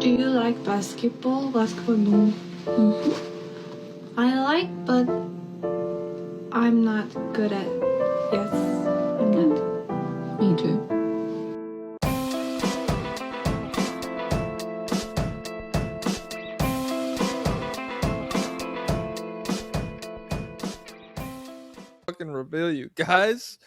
Do you like basketball? Basketball, no. I like, but I'm not good at. Yes, I'm not. Me too. Fucking reveal you guys.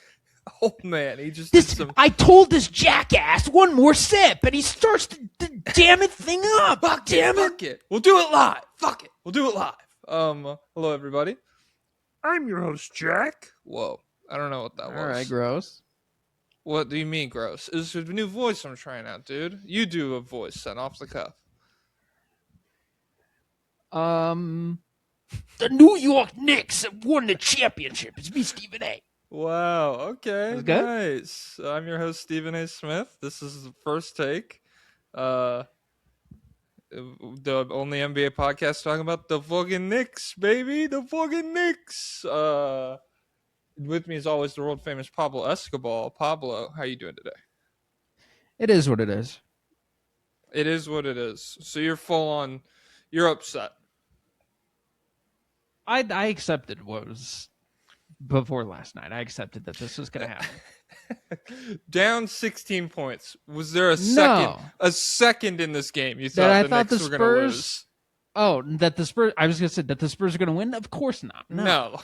Oh man, he just This did some. I told this jackass one more sip, and he starts the damn it thing up. Fuck it. We'll do it live. Fuck it. We'll do it live. Hello everybody. I'm your host Jack. Whoa, I don't know what that was. All right, gross. What do you mean gross? It's a new voice I'm trying out, dude. You do a voice then off the cuff. The New York Knicks have won the championship. It's me, Stephen A. Wow. Okay. That's good? Nice. I'm your host Stephen A. Smith. This is the first take. The only NBA podcast talking about the fucking Knicks, baby. The fucking Knicks. With me as always the world famous Pablo Escobar. Pablo, how you doing today? It is what it is. It is what it is. So you're full on. You're upset. I accepted what was before last night. I accepted that this was going to happen. Down 16 points. Was there a second in this game you That I thought thought the Knicks the were going to lose? Spurs. Oh, that the Spurs. I was going to say that the Spurs are going to win. Of course not. No.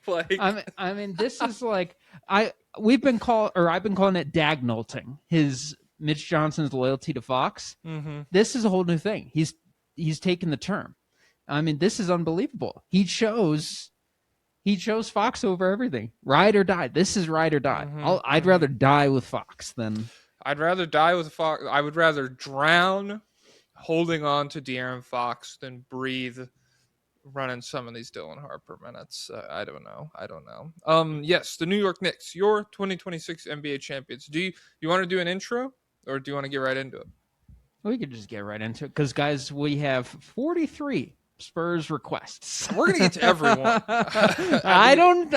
Like I mean, this is like I've been calling it dagnolting. Mitch Johnson's loyalty to Fox. Mm-hmm. This is a whole new thing. He's taken the term. I mean, this is unbelievable. He chose Fox over everything. Ride or die. This is ride or die. I'd rather die with Fox than. I'd rather die with Fox. I would rather drown holding on to De'Aaron Fox than breathe running some of these Dylan Harper minutes. I don't know. Yes, the New York Knicks, your 2026 NBA champions. Do you want to do an intro or do you want to get right into it? We could just get right into it because, guys, we have 43 Spurs requests. We're gonna get to everyone. I don't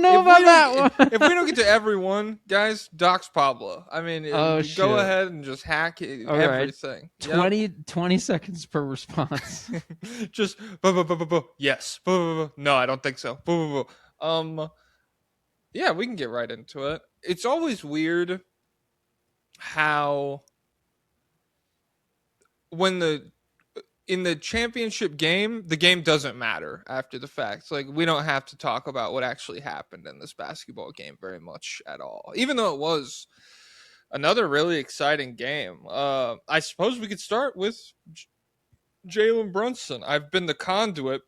know about that one. If we don't get to everyone, guys, dox Pablo. I mean, shit. Go ahead and just hack everything. Right. 20 seconds per response. Just yes. No, I don't think so. Yeah, we can get right into it. It's always weird how in the championship game, the game doesn't matter after the fact. Like, we don't have to talk about what actually happened in this basketball game very much at all, even though it was another really exciting game. I suppose we could start with Jalen Brunson. I've been the conduit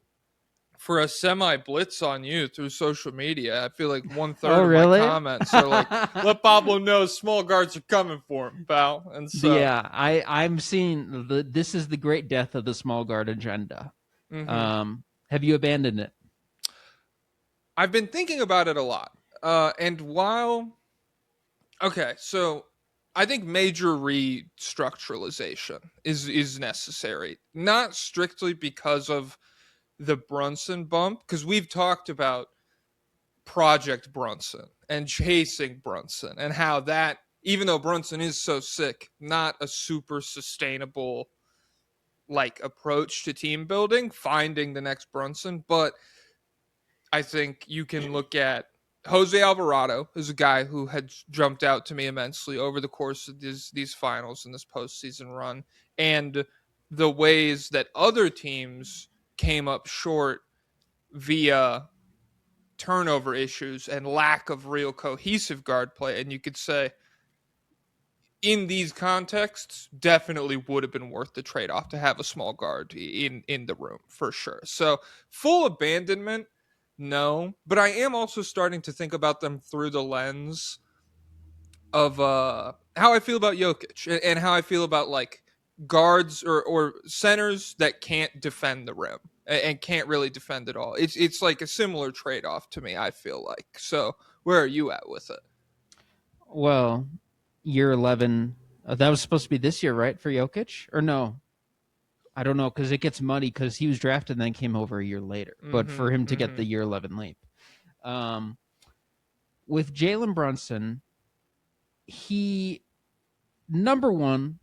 for a semi-blitz on you through social media. I feel like 1/3 of my comments are like, let Pablo know small guards are coming for him, pal. And so, yeah, I'm seeing this is the great death of the small guard agenda. Mm-hmm. Have you abandoned it? I've been thinking about it a lot. So I think major restructuralization is necessary, not strictly because of the Brunson bump, because we've talked about Project Brunson and chasing Brunson and how that, even though Brunson is so sick, not a super sustainable approach to team building, finding the next Brunson. But I think you can look at Jose Alvarado is a guy who had jumped out to me immensely over the course of these finals and this postseason run, and the ways that other teams came up short via turnover issues and lack of real cohesive guard play. And you could say in these contexts, definitely would have been worth the trade-off to have a small guard in the room for sure. So full abandonment, no. But I am also starting to think about them through the lens of how I feel about Jokic and how I feel about guards or centers that can't defend the rim and can't really defend at all. It's like a similar trade-off to me, I feel like. So where are you at with it? Well, year 11, that was supposed to be this year, right, for Jokic? Or no? I don't know, because it gets muddy because he was drafted and then came over a year later. But for him to get the year 11 leap. With Jalen Brunson, he, number one,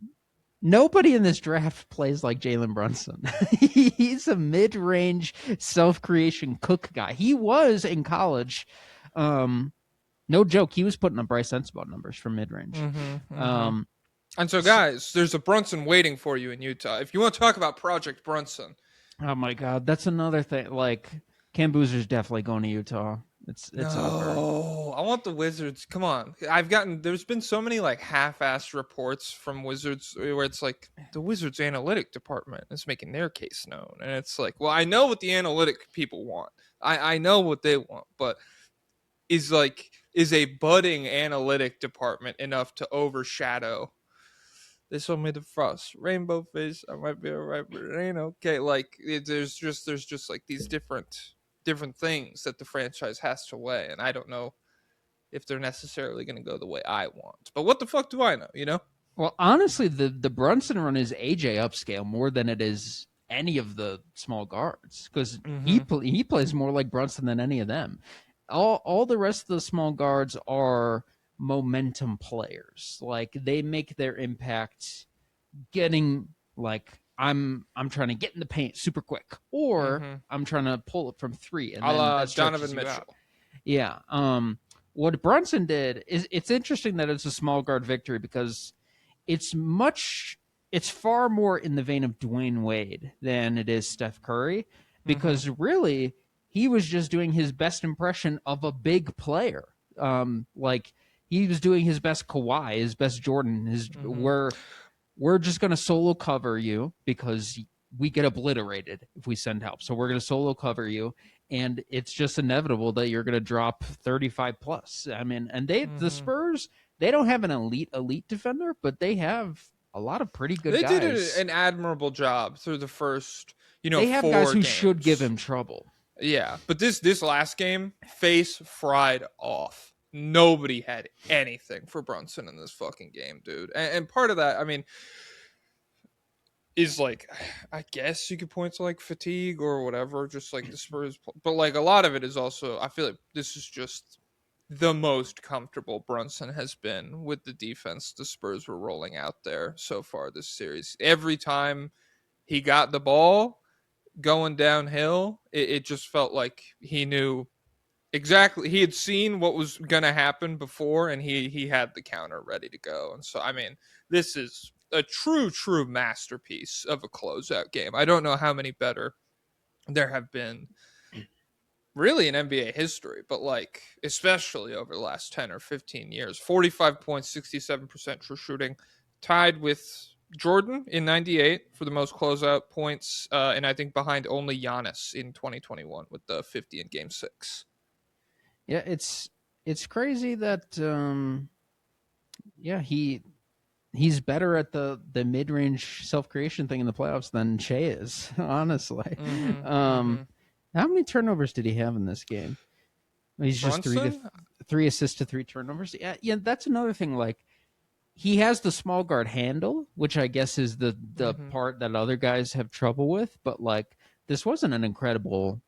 Nobody in this draft plays like Jalen Brunson. He's a mid-range self-creation cook guy. He was in college. No joke. He was putting up Bryce Sensabaugh numbers from mid-range. And so, guys, there's a Brunson waiting for you in Utah. If you want to talk about Project Brunson. Oh, my God. That's another thing. Like, Cam Boozer's definitely going to Utah. It's over. Oh, I want the Wizards. Come on. There's been so many like half-assed reports from Wizards where it's like the Wizards analytic department is making their case known. And it's like, well, I know what the analytic people want. I know what they want, but is a budding analytic department enough to overshadow this one made the frost rainbow face? I might be all right, but it ain't okay. Like there's just like these different things that the franchise has to weigh, and I don't know if they're necessarily going to go the way I want. But what the fuck do I know? You know? Well, honestly, the Brunson run is AJ upscale more than it is any of the small guards because he plays more like Brunson than any of them. All the rest of the small guards are momentum players. Like they make their impact getting like I'm trying to get in the paint super quick, or I'm trying to pull it from three, and then that Donovan Mitchell. Mitchell. Yeah. What Brunson did is it's interesting that it's a small guard victory because it's far more in the vein of Dwayne Wade than it is Steph Curry because really he was just doing his best impression of a big player. Like he was doing his best Kawhi, his best Jordan, we're just going to solo cover you because we get obliterated if we send help. So we're going to solo cover you. And it's just inevitable that you're going to drop 35 plus. I mean, and the Spurs, they don't have an elite defender, but they have a lot of pretty good guys. They did an admirable job through the first, they have 4 guys who games. should give him trouble. Yeah, but this last game, face fried off. Nobody had anything for Brunson in this fucking game, dude. And part of that, I mean, is like, I guess you could point to like fatigue or whatever, just like the Spurs. But like a lot of it is also, I feel like this is just the most comfortable Brunson has been with the defense the Spurs were rolling out there so far this series. Every time he got the ball going downhill, it just felt like he knew exactly. He had seen what was going to happen before, and he had the counter ready to go. And so, I mean, this is a true masterpiece of a closeout game. I don't know how many better there have been really in NBA history, but like especially over the last 10 or 15 years. 45 points, 67% true shooting, tied with Jordan in 98 for the most closeout points, and I think behind only Giannis in 2021 with the 50 in Game 6. Yeah, it's crazy that he's better at the mid-range self-creation thing in the playoffs than Shea is, honestly. How many turnovers did he have in this game? He's just three assists to 3 turnovers. Yeah, that's another thing. Like he has the small guard handle, which I guess is the part that other guys have trouble with. But like this wasn't an incredible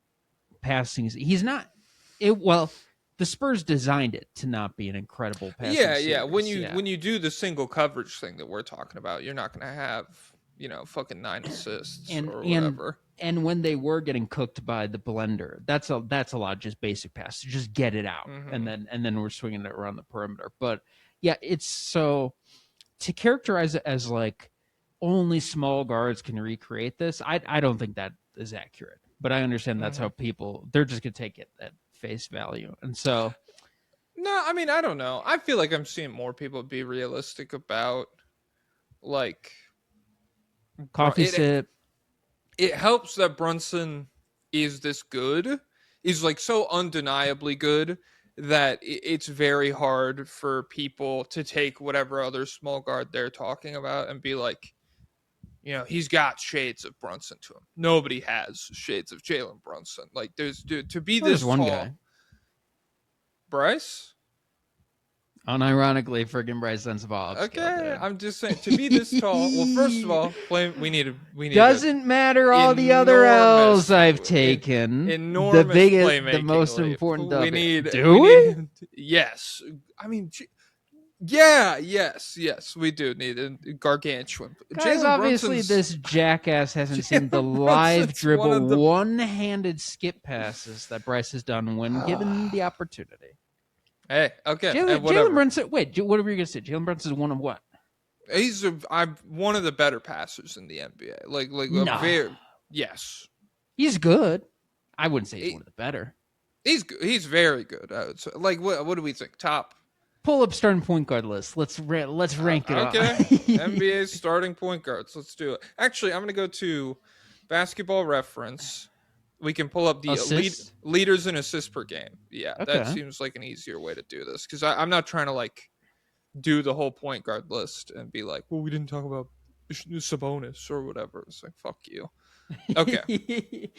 passing. He's not. The Spurs designed it to not be an incredible passing series. Yeah. When you do the single coverage thing that we're talking about, you're not going to have fucking 9 assists or whatever. And when they were getting cooked by the blender, that's a lot of just basic passes, just get it out, and then we're swinging it around the perimeter. But yeah, it's so to characterize it as like only small guards can recreate this. I don't think that is accurate, but I understand that's how they're just gonna take it at face value, and so. No, I mean I don't know. I feel like I'm seeing more people be realistic about like coffee sip. It helps that Brunson is this good, is like so undeniably good that it's very hard for people to take whatever other small guard they're talking about and be like, he's got shades of Brunson to him. Nobody has shades of Jalen Brunson. Like there's to be this one tall. guy. Bryce? Unironically, friggin' Bryce Sensabaugh. Okay, I'm just saying to be this tall. Well, first of all, we need. Doesn't matter all the other L's I've taken. Enormous the biggest, playmaking the most leap. important. We need. Yes, I mean, Yes, we do need a gargantuan. Guys, Jalen obviously Brunson's this jackass hasn't seen the Jalen live Brunson's one dribble of the one-handed skip passes that Bryce has done when given the opportunity. Hey, okay, Jalen whatever. Brunson, wait, what were you going to say? Jalen Brunson is one of what? I'm one of the better passers in the NBA. Like a No. very yes. He's good. I wouldn't say he's He- one of the better. He's good. He's very good. I would say. Like what do we think? Top. Pull up starting point guard list. Let's rank it up. Okay. NBA's starting point guards. Let's do it. Actually, I'm going to go to Basketball Reference. We can pull up the leaders in assists per game. Yeah, Okay. that seems like an easier way to do this because I'm not trying to like do the whole point guard list and be like, well, we didn't talk about Sabonis or whatever. It's like, fuck you. Okay.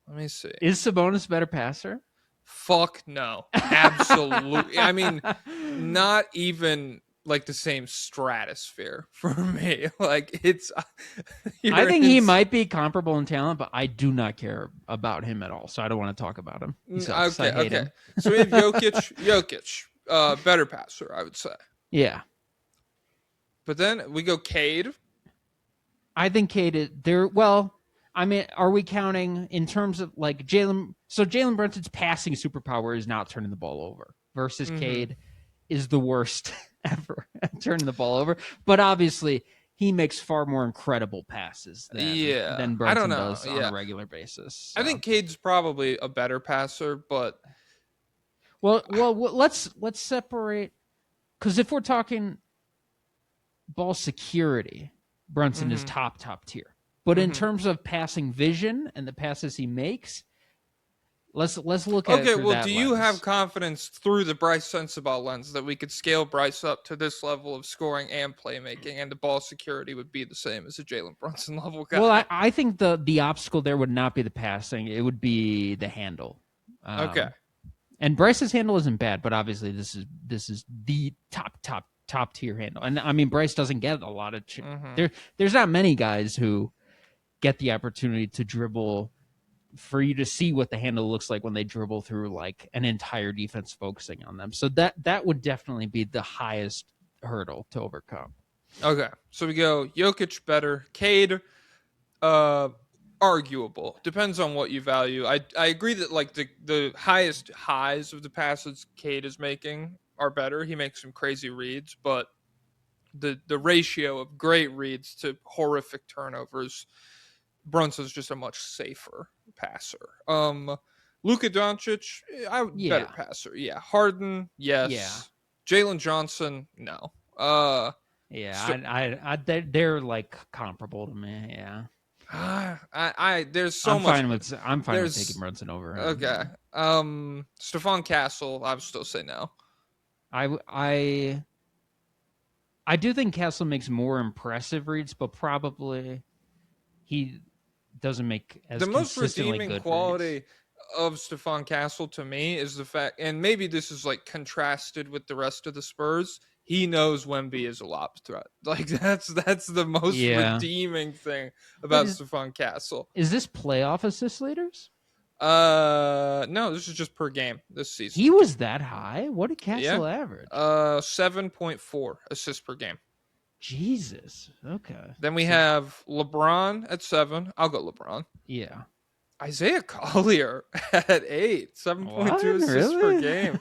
Let me see. Is Sabonis a better passer? Fuck no. Absolutely. I mean, not even like the same stratosphere for me. Like it's I think he might be comparable in talent, but I do not care about him at all. So I don't want to talk about him. He sucks. I hate him. So we have Jokic, better passer, I would say. Yeah. But then we go Cade. I think Cade is there. Well, I mean, are we counting in terms of like Jalen? So Jalen Brunson's passing superpower is not turning the ball over versus Cade is the worst ever at turning the ball over. But obviously, he makes far more incredible passes than Brunson does on a regular basis. So. I think Cade's probably a better passer, but well, let's separate because if we're talking ball security, Brunson is top tier. But in terms of passing vision and the passes he makes, let's look at it through that do lens. you have confidence through the Bryce Sensabaugh lens that we could scale Bryce up to this level of scoring and playmaking, and the ball security would be the same as a Jalen Brunson level guy? Well, I think the obstacle there would not be the passing; it would be the handle. Okay. And Bryce's handle isn't bad, but obviously this is the top tier handle. And I mean, Bryce doesn't get a lot of there's not many guys who get the opportunity to dribble for you to see what the handle looks like when they dribble through like an entire defense focusing on them. So that would definitely be the highest hurdle to overcome. Okay. So we go Jokic better, Cade arguable. Depends on what you value. I agree that like the highest highs of the passes Cade is making are better. He makes some crazy reads, but the ratio of great reads to horrific turnovers, Brunson's just a much safer passer. Luka Doncic, better passer. Yeah. Harden, yes. Yeah. Jalen Johnson, no. They're like comparable to me. Yeah. There's so much. I'm fine with taking Brunson over him. Okay. Stephon Castle, I would still say no. I do think Castle makes more impressive reads, but probably he doesn't make as the most consistently redeeming good quality reads. of Stephon Castle to me is the fact, and maybe this is like contrasted with the rest of the Spurs. He knows Wemby is a lob threat. Like that's the most redeeming thing about Stephon Castle. Is this playoff assist leaders? No, this is just per game this season. He was that high? What did Castle average? 7.4 assists per game. Jesus. Okay. Then we have LeBron at 7. I'll go LeBron. Yeah. Isaiah Collier at 8. 7.2 assists per game.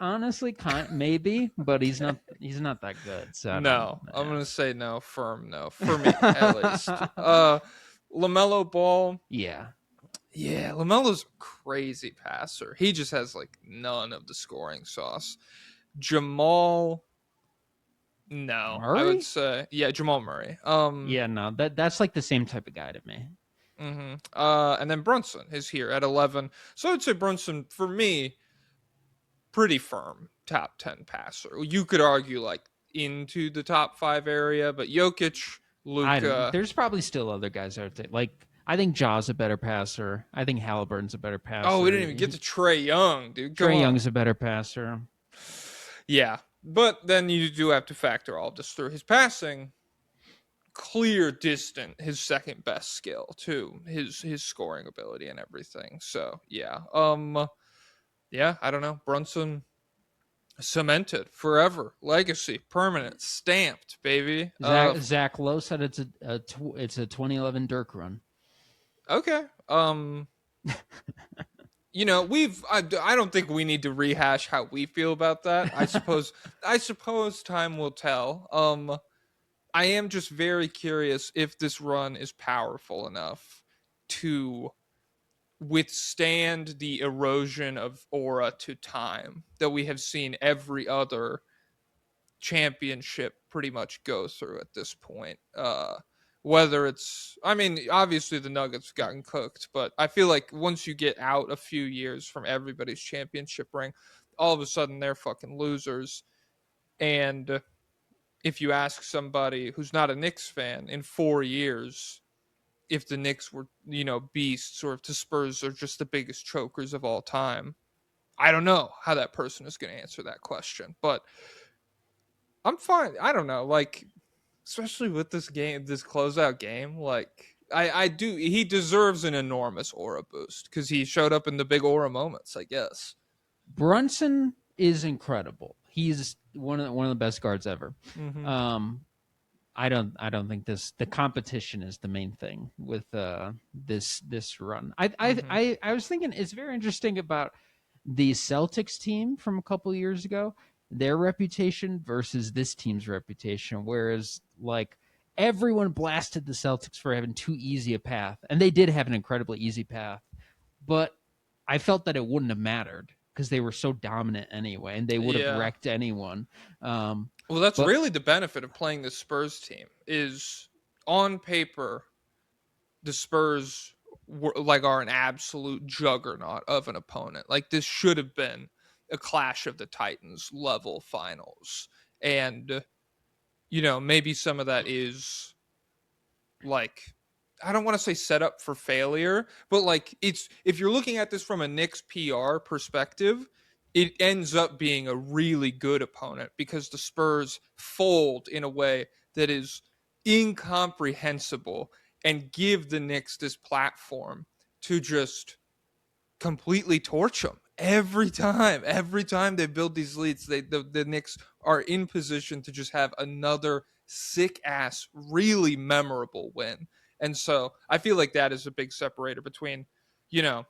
Honestly, maybe, but he's not that good. So no, I'm gonna say no, firm no for me at least. LaMelo Ball. Yeah, LaMelo's a crazy passer. He just has like none of the scoring sauce. Jamal. No, Murray? I would say Jamal Murray. That's like the same type of guy to me. And then Brunson is here at 11. So I'd say Brunson for me, pretty firm top 10 passer. You could argue like into the top 5 area, but Jokic, Luka. There's probably still other guys out there. Like I think Ja's a better passer. I think Halliburton's a better passer. Oh, we didn't even get to Trae Young, dude. Trae Young's a better passer. Yeah. But then you do have to factor all of this through. His passing, clear distant, his second best skill too. His scoring ability and everything. So yeah. I don't know. Brunson, Cemented forever, legacy, permanent, stamped, baby. Zach Lowe said it's a 2011 Dirk run. Okay. I don't think we need to rehash how we feel about that. I suppose time will tell. I am just very curious if this run is powerful enough to withstand the erosion of aura to time that we have seen every other championship pretty much go through at this point. Whether it's, I mean, obviously the Nuggets gotten cooked, but I feel like once you get out a few years from everybody's championship ring, all of a sudden they're fucking losers. And if you ask somebody who's not a Knicks fan in 4 years if the Knicks were, beasts, or if the Spurs are just the biggest chokers of all time, I don't know how that person is going to answer that question. But I'm fine. I don't know. Like, especially with this game, this closeout game, like, I do. He deserves an enormous aura boost because he showed up in the big aura moments, I guess. Brunson is incredible. He's one of the best guards ever. Mm-hmm. I don't think the competition is the main thing with this run. I was thinking it's very interesting about the Celtics team from a couple of years ago, their reputation versus this team's reputation. Whereas like everyone blasted the Celtics for having too easy a path, and they did have an incredibly easy path, but I felt that it wouldn't have mattered because they were so dominant anyway, and they would have Yeah. wrecked anyone. Well, that's really the benefit of playing the Spurs team is on paper, the Spurs are an absolute juggernaut of an opponent. Like this should have been a Clash of the Titans level finals. And, maybe some of that is like, I don't want to say set up for failure, but like it's, if you're looking at this from a Knicks PR perspective, it ends up being a really good opponent because the Spurs fold in a way that is incomprehensible and give the Knicks this platform to just completely torch them every time. Every time they build these leads, the Knicks are in position to just have another sick ass, really memorable win. And so I feel like that is a big separator between, you know,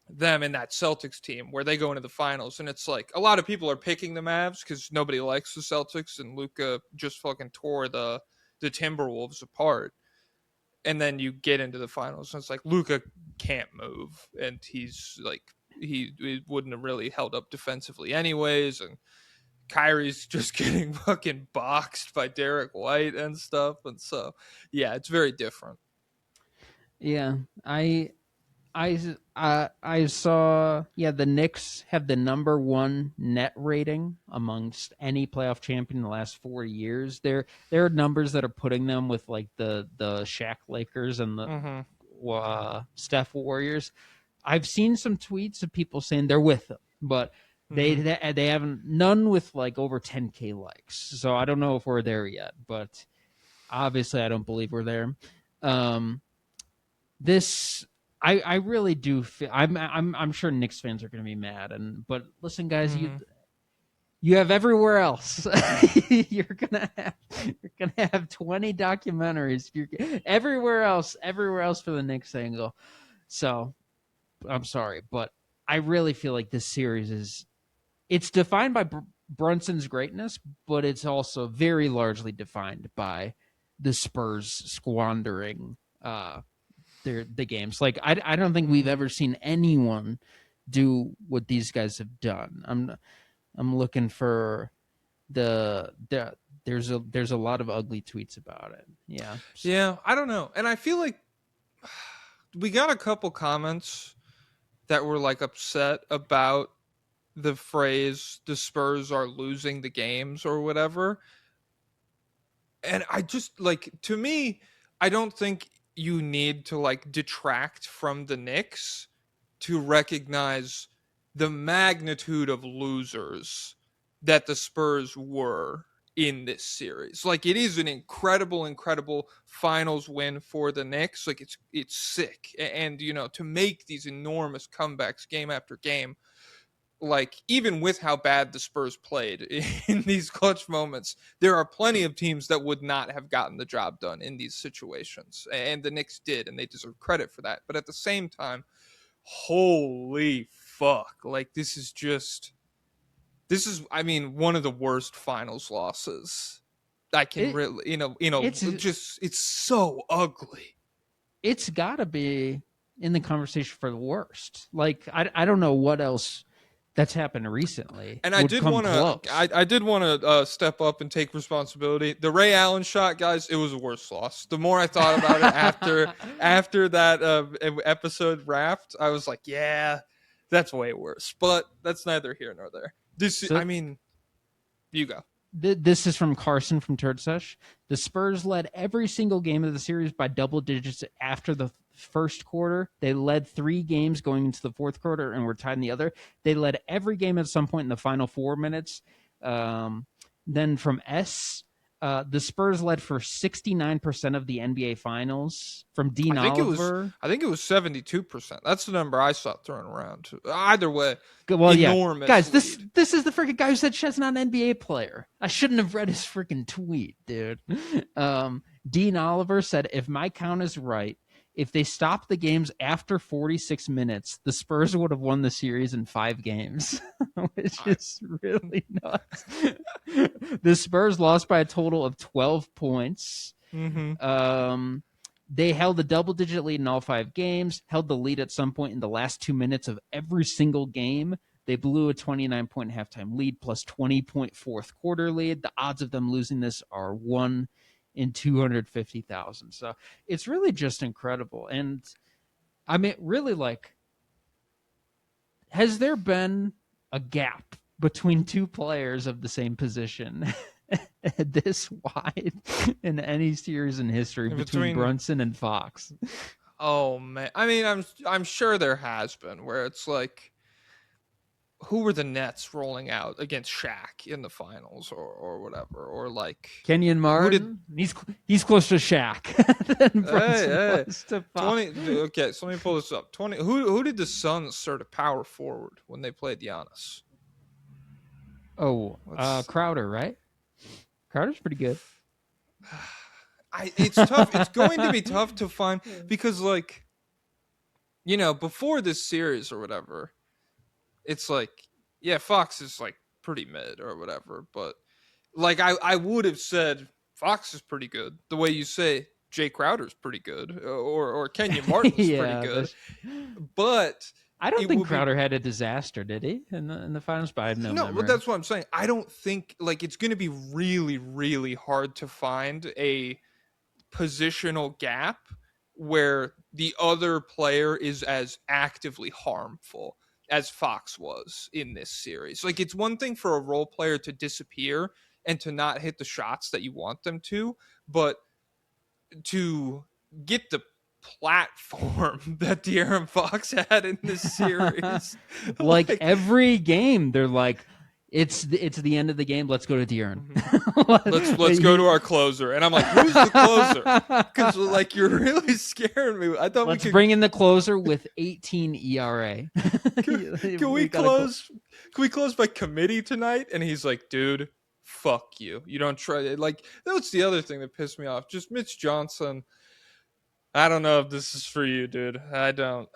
them and that Celtics team where they go into the finals. And it's like a lot of people are picking the Mavs because nobody likes the Celtics and Luka just fucking tore the Timberwolves apart. And then you get into the finals and it's like Luka can't move and he's like he wouldn't have really held up defensively anyways, and Kyrie's just getting fucking boxed by Derek White and stuff, and so yeah, it's very different. Yeah, I saw the Knicks have the #1 net rating amongst any playoff champion in the last 4 years. There are numbers that are putting them with like the Shaq Lakers and the Steph Warriors. I've seen some tweets of people saying they're with them, but they haven't, none with like over 10K likes. So I don't know if we're there yet, but obviously I don't believe we're there. This I really do feel I'm sure Knicks fans are going to be mad, but listen guys, you have everywhere else. you're gonna have 20 documentaries. You're everywhere else for the Knicks angle. So I'm sorry, but I really feel like this series it's defined by Brunson's greatness, but it's also very largely defined by the Spurs squandering the games. Like I don't think we've ever seen anyone do what these guys have done. I'm looking for there's a lot of ugly tweets about it. Yeah, I don't know, and I feel like we got a couple comments that were like upset about the phrase "the Spurs are losing the games" or whatever. And I just like, to me, I don't think you need to like detract from the Knicks to recognize the magnitude of losers that the Spurs were in this series. Like it is an incredible finals win for the Knicks. Like it's sick. And to make these enormous comebacks game after game, like, even with how bad the Spurs played in these clutch moments, there are plenty of teams that would not have gotten the job done in these situations. And the Knicks did, and they deserve credit for that. But at the same time, holy fuck. Like, this is, I mean, one of the worst finals losses I can really, it's so ugly. It's got to be in the conversation for the worst. Like, I don't know what else that's happened recently. And I did want to step up and take responsibility. The Ray Allen shot, guys, it was a worse loss. The more I thought about it after that episode wrapped, I was like, yeah, that's way worse. But that's neither here nor there. You go. This is from Carson from Turtsesh. The Spurs led every single game of the series by double digits after the first quarter. They led 3 games going into the fourth quarter and were tied in the other. They led every game at some point in the final 4 minutes. Then from S, the Spurs led for 69% of the NBA Finals. From Dean Oliver, I think it was 72%. That's the number I saw thrown around. Either way, well, enormous. Yeah, guys, this is the freaking guy who said Chet's not an NBA player. I shouldn't have read his freaking tweet, dude. Dean Oliver said, if my count is right, if they stopped the games after 46 minutes, the Spurs would have won the series in 5 games, which is really nuts. The Spurs lost by a total of 12 points. Mm-hmm. They held a double-digit lead in all 5 games, held the lead at some point in the last 2 minutes of every single game. They blew a 29-point halftime lead plus 20-point fourth quarter lead. The odds of them losing this are 1 in 250,000. So it's really just incredible. And I mean, really, like, has there been a gap between 2 players of the same position this wide in any series in history between Brunson and Fox? Oh man, I mean, I'm sure there has been, where it's like, who were the Nets rolling out against Shaq in the finals or whatever, or like Kenyon Martin? He's close to Shaq than Brunson was to Fox. Okay, so let me pull this up. Who did the Suns start at power forward when they played Giannis? Crowder, right? Crowder's pretty good. It's tough. It's going to be tough to find, because, like, before this series or whatever, it's like, yeah, Fox is like pretty mid or whatever, but like I would have said Fox is pretty good. The way you say Jay Crowder's pretty good, or Kenyon Martin's pretty good, but I don't think Crowder had a disaster, did he, in the finals? But I have no memory. But that's what I'm saying. I don't think, like, it's going to be really, really hard to find a positional gap where the other player is as actively harmful as Fox was in this series. Like, it's one thing for a role player to disappear and to not hit the shots that you want them to, but to get the platform that De'Aaron Fox had in this series. like every game, they're like, it's the end of the game. Let's go to De'Aaron. Mm-hmm. let's go to our closer. And I'm like, who's the closer? Because, like, you're really scaring me. I thought let's bring in the closer with 18 ERA. Can we close? Can we close by committee tonight? And he's like, dude, fuck you. You don't try it. Like, that was the other thing that pissed me off. Just Mitch Johnson. I don't know if this is for you, dude. I don't.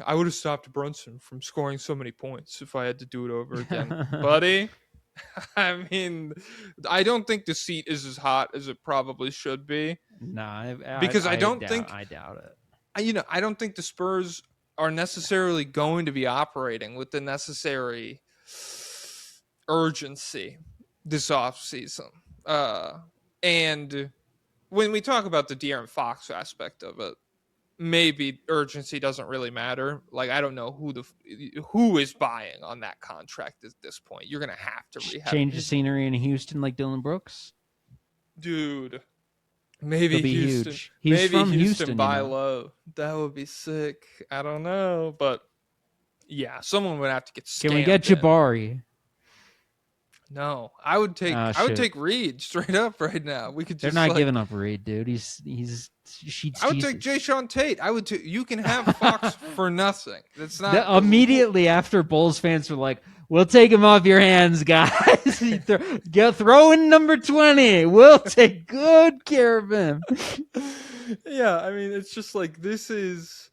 I would have stopped Brunson from scoring so many points if I had to do it over again. Buddy, I mean, I don't think the seat is as hot as it probably should be. No, because I doubt it. I don't think the Spurs are necessarily going to be operating with the necessary urgency this offseason. And when we talk about the De'Aaron Fox aspect of it, maybe urgency doesn't really matter. Like, I don't know who is buying on that contract at this point. You're gonna have to change the scenery in Houston, like Dylan Brooks. Dude, maybe Houston. Huge. He's from Houston. Buy low. That would be sick. I don't know, but yeah, someone would have to get. Can we get Jabari? No, I would Shit. take Reed straight up right now. We could They're just not giving up Reed, dude. He's sheets I would take Jesus. Jay Tate. You can have Fox for nothing. That's not Immediately after Bulls fans were like, "We'll take him off your hands, guys. Throw in number 20. We'll take good care of him." Yeah, I mean, it's just like this is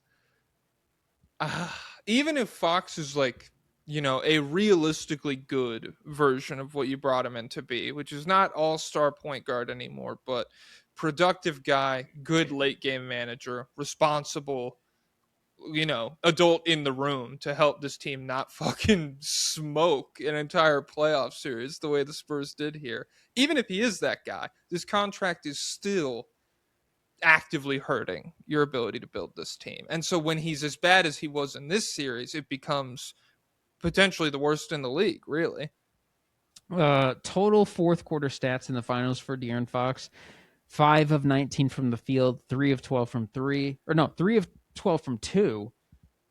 even if Fox is like, a realistically good version of what you brought him in to be, which is not all-star point guard anymore, but productive guy, good late game manager, responsible, adult in the room to help this team not fucking smoke an entire playoff series the way the Spurs did here. Even if he is that guy, this contract is still actively hurting your ability to build this team. And so when he's as bad as he was in this series, it becomes potentially the worst in the league, really. Total fourth quarter stats in the finals for De'Aaron Fox: 5 of 19 from the field, 3 of 12 from 3, or no, 3 of 12 from 2,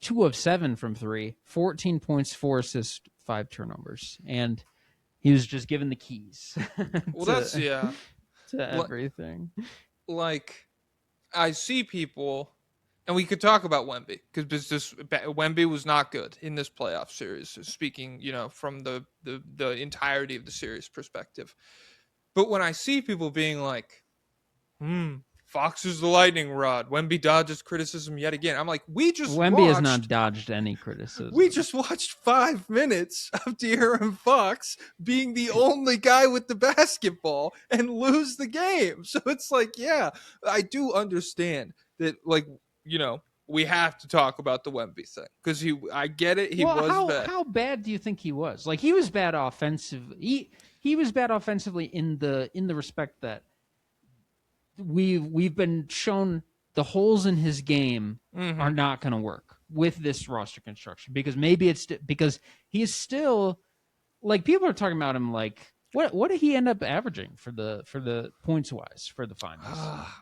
2 of 7 from 3, 14 points, 4 assists, 5 turnovers, and he was just given the keys. Well, that's to everything. Like, I see people, and we could talk about Wemby because Wemby was not good in this playoff series. Speaking, from the entirety of the series perspective, but when I see people being like, Fox is the lightning rod, Wemby dodges criticism yet again. I'm like, Wemby has not dodged any criticism. We just watched 5 minutes of De'Aaron Fox being the only guy with the basketball and lose the game. So it's like, yeah, I do understand that, like, we have to talk about the Wemby thing because I get it. He was bad. How bad do you think he was? Like, he was bad offensively. He was bad offensively in the respect that we've been shown the holes in his game are not going to work with this roster construction, because maybe it's because he is still, like, people are talking about him like, what did he end up averaging for the points wise for the finals?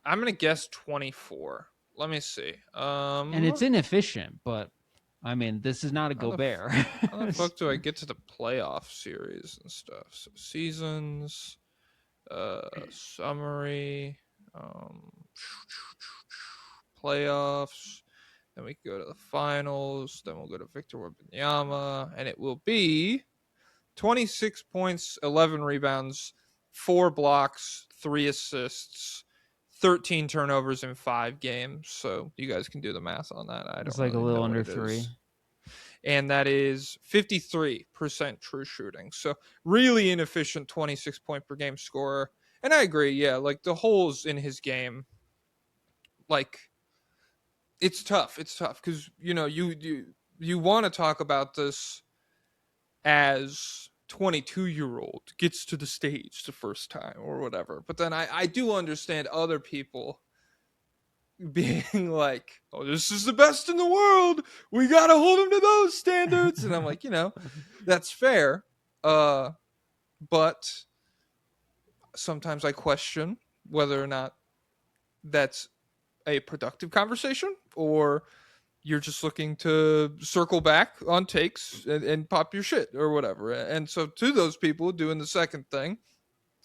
I'm gonna guess 24. Let me see. And it's inefficient, but I mean, this is not a Gobert. How the fuck do I get to the playoff series and stuff? So seasons, summary, playoffs. Then we go to the finals. Then we'll go to Victor Wembanyama, and it will be 26 points, 11 rebounds, 4 blocks, 3 assists, 13 turnovers in 5 games. So you guys can do the math on that. I don't. It's like really a little know under what it 3. is. And that is 53% true shooting. So really inefficient 26 point per game scorer. And I agree, yeah, like the holes in his game, like, it's tough. It's tough because you want to talk about this as 22-year-old gets to the stage the first time or whatever. But then I do understand other people being like, oh, this is the best in the world. We got to hold him to those standards. And I'm like, that's fair. But sometimes I question whether or not that's a productive conversation, or you're just looking to circle back on takes and pop your shit or whatever. And so to those people doing the second thing,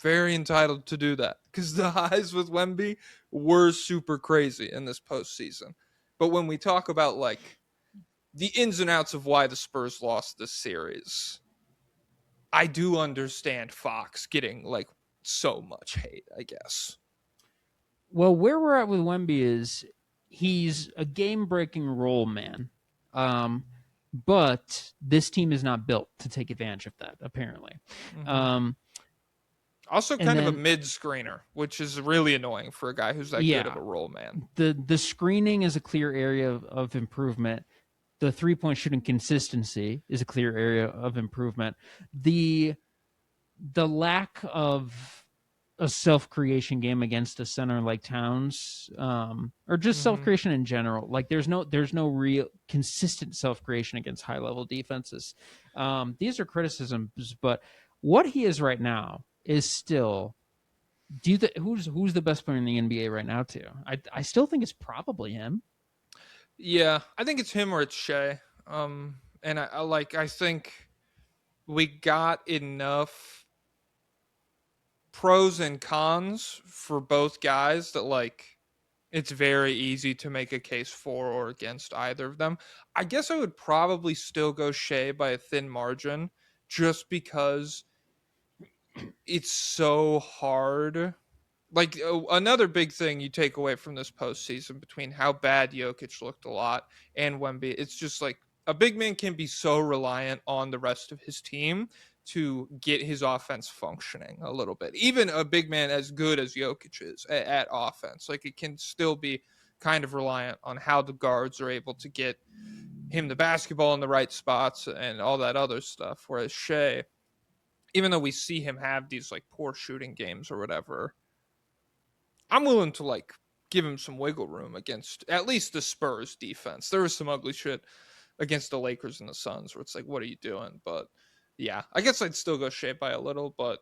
very entitled to do that, because the highs with Wemby were super crazy in this postseason. But when we talk about like the ins and outs of why the Spurs lost this series, I do understand Fox getting like so much hate, I guess. Well, where we're at with Wemby is he's a game-breaking role man, but this team is not built to take advantage of that, apparently. Also kind of a mid-screener, which is really annoying for a guy who's that good of a role man. The screening is a clear area of improvement. The three-point shooting consistency is a clear area of improvement. The lack of a self-creation game against a center like Towns, or just self-creation in general. Like there's no real consistent self-creation against high-level defenses. These are criticisms, but what he is right now is still. Who's the best player in the NBA right now? Too, I still think it's probably him. Yeah, I think it's him or it's Shea. And I think we got enough pros and cons for both guys that like it's very easy to make a case for or against either of them. I guess I would probably still go Shea by a thin margin just because it's so hard. Like another big thing you take away from this postseason between how bad Jokic looked a lot and Wemby, it's just like a big man can be so reliant on the rest of his team to get his offense functioning a little bit. Even a big man as good as Jokic is at offense, like it can still be kind of reliant on how the guards are able to get him the basketball in the right spots and all that other stuff. Whereas Shea, even though we see him have these like poor shooting games or whatever, I'm willing to like give him some wiggle room against at least the Spurs defense. There was some ugly shit against the Lakers and the Suns where it's like, what are you doing? But yeah, I guess I'd still go Shea by a little, but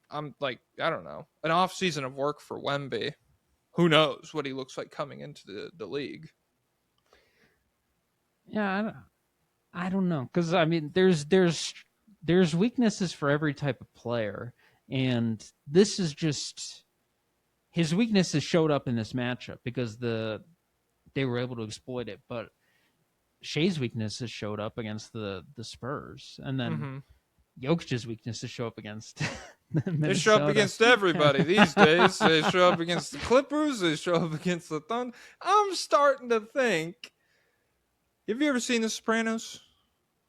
I'm like, I don't know, an off season of work for Wemby. Who knows what he looks like coming into the league? Yeah, I don't know, because I mean, there's weaknesses for every type of player, and this is just his weaknesses showed up in this matchup because they were able to exploit it. But Shea's weaknesses showed up against the Spurs, and then Jokic's weaknesses show up against Minnesota. They show up against everybody these days. They show up against the Clippers. They show up against the Thunder. I'm starting to think. Have you ever seen The Sopranos?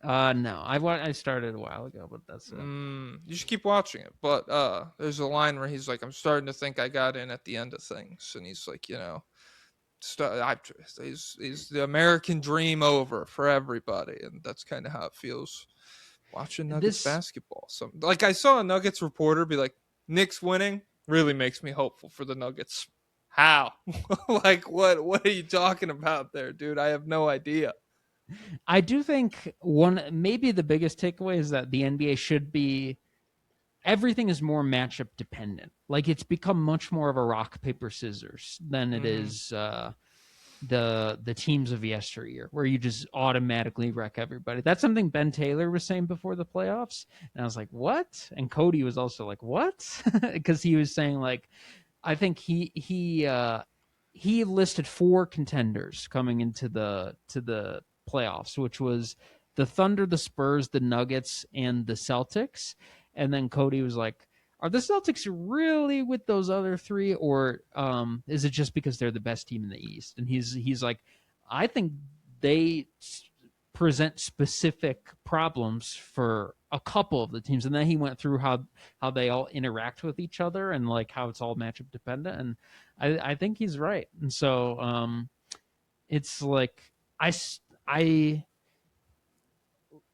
No, I started a while ago, but that's it. You should keep watching it. But there's a line where he's like, "I'm starting to think I got in at the end of things," and he's like, you know, is the American dream over for everybody? And that's kind of how it feels watching Nuggets basketball. So, like, I saw a Nuggets reporter be like, "Knicks winning really makes me hopeful for the Nuggets." How? Like, what are you talking about there, dude? I have no idea. I do think maybe the biggest takeaway is that the NBA should be everything is more matchup dependent. Like it's become much more of a rock paper scissors than it is the teams of yesteryear, where you just automatically wreck everybody. That's something Ben Taylor was saying before the playoffs, and I was like, "What?" And Cody was also like, "What?" Because he was saying like, I think he listed 4 contenders coming into the playoffs, which was the Thunder, the Spurs, the Nuggets, and the Celtics. And then Cody was like, are the Celtics really with those other 3, or is it just because they're the best team in the East? And he's like, I think they present specific problems for a couple of the teams. And then he went through how they all interact with each other and like how it's all matchup dependent. And I think he's right. And so it's like I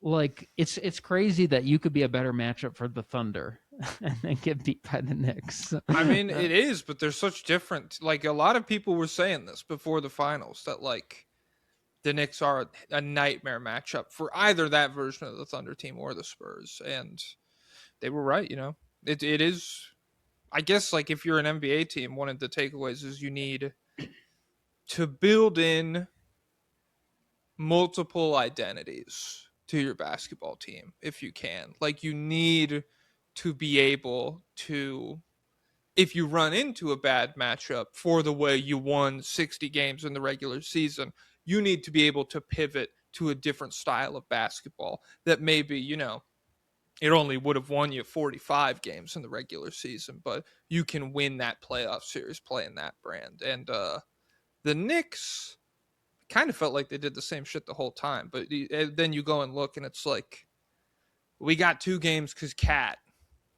like it's crazy that you could be a better matchup for the Thunder and then get beat by the Knicks. I mean, it is, but there's such different. Like a lot of people were saying this before the finals that like the Knicks are a nightmare matchup for either that version of the Thunder team or the Spurs, and they were right. You know, it is. I guess like if you're an NBA team, one of the takeaways is you need to build in multiple identities to your basketball team if you can. Like you need to be able to, if you run into a bad matchup for the way you won 60 games in the regular season, you need to be able to pivot to a different style of basketball that maybe, you know, it only would have won you 45 games in the regular season, but you can win that playoff series playing that brand. And the Knicks kind of felt like they did the same shit the whole time, but then you go and look and it's like we got 2 games because Cat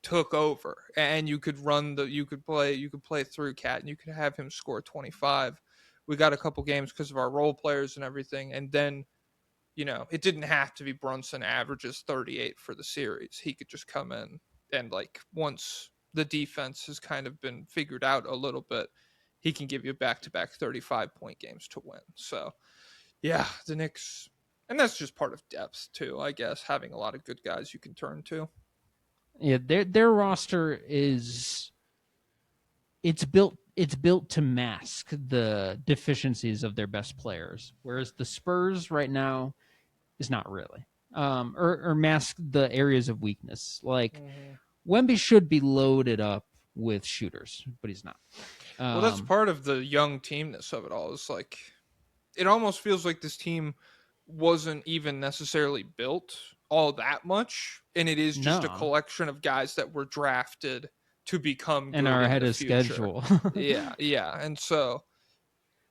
took over, and you could play through Cat and you could have him score 25. We got a couple games because of our role players and everything, and then you know it didn't have to be Brunson averages 38 for the series. He could just come in and like once the defense has kind of been figured out a little bit, he can give you back-to-back 35-point games to win. So yeah, the Knicks, and that's just part of depth too, I guess, having a lot of good guys you can turn to. Yeah, their roster is it's built to mask the deficiencies of their best players, whereas the Spurs right now is not really, or mask the areas of weakness. Like Wemby should be loaded up with shooters, but he's not. Well, that's part of the young teamness of it all. It's like it almost feels like this team wasn't even necessarily built all that much, and it is just a No. collection of guys that were drafted to become and good are in ahead the of future. schedule. Yeah, and so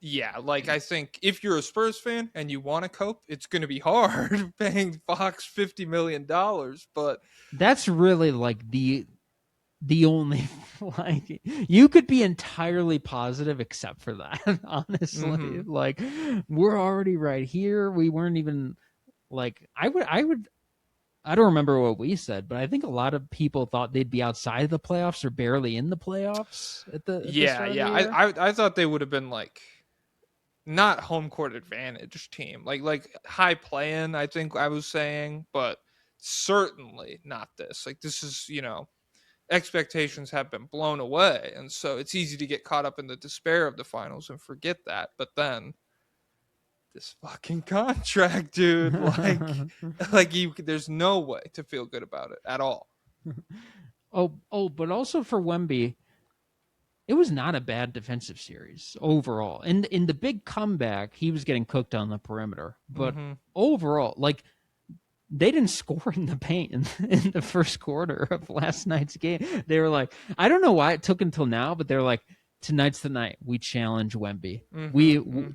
yeah, like I think if you're a Spurs fan and you want to cope, it's going to be hard paying Fox $50 million, but That's really like the only like you could be entirely positive except for that. Honestly, like we're already right here. We weren't even like I don't remember what we said, but I think a lot of people thought they'd be outside of the playoffs or barely in the playoffs at the start of the year. I thought they would have been like not home court advantage team, like high play-in, I think I was saying, but certainly not this. Like this is, expectations have been blown away, and so it's easy to get caught up in the despair of the finals and forget that. But then this fucking contract, dude, there's no way to feel good about it at all. But also for Wemby, it was not a bad defensive series overall. In the big comeback, he was getting cooked on the perimeter, but overall, like they didn't score in the paint in the first quarter of last night's game. They were like, I don't know why it took until now, but they're like, tonight's the night we challenge Wemby.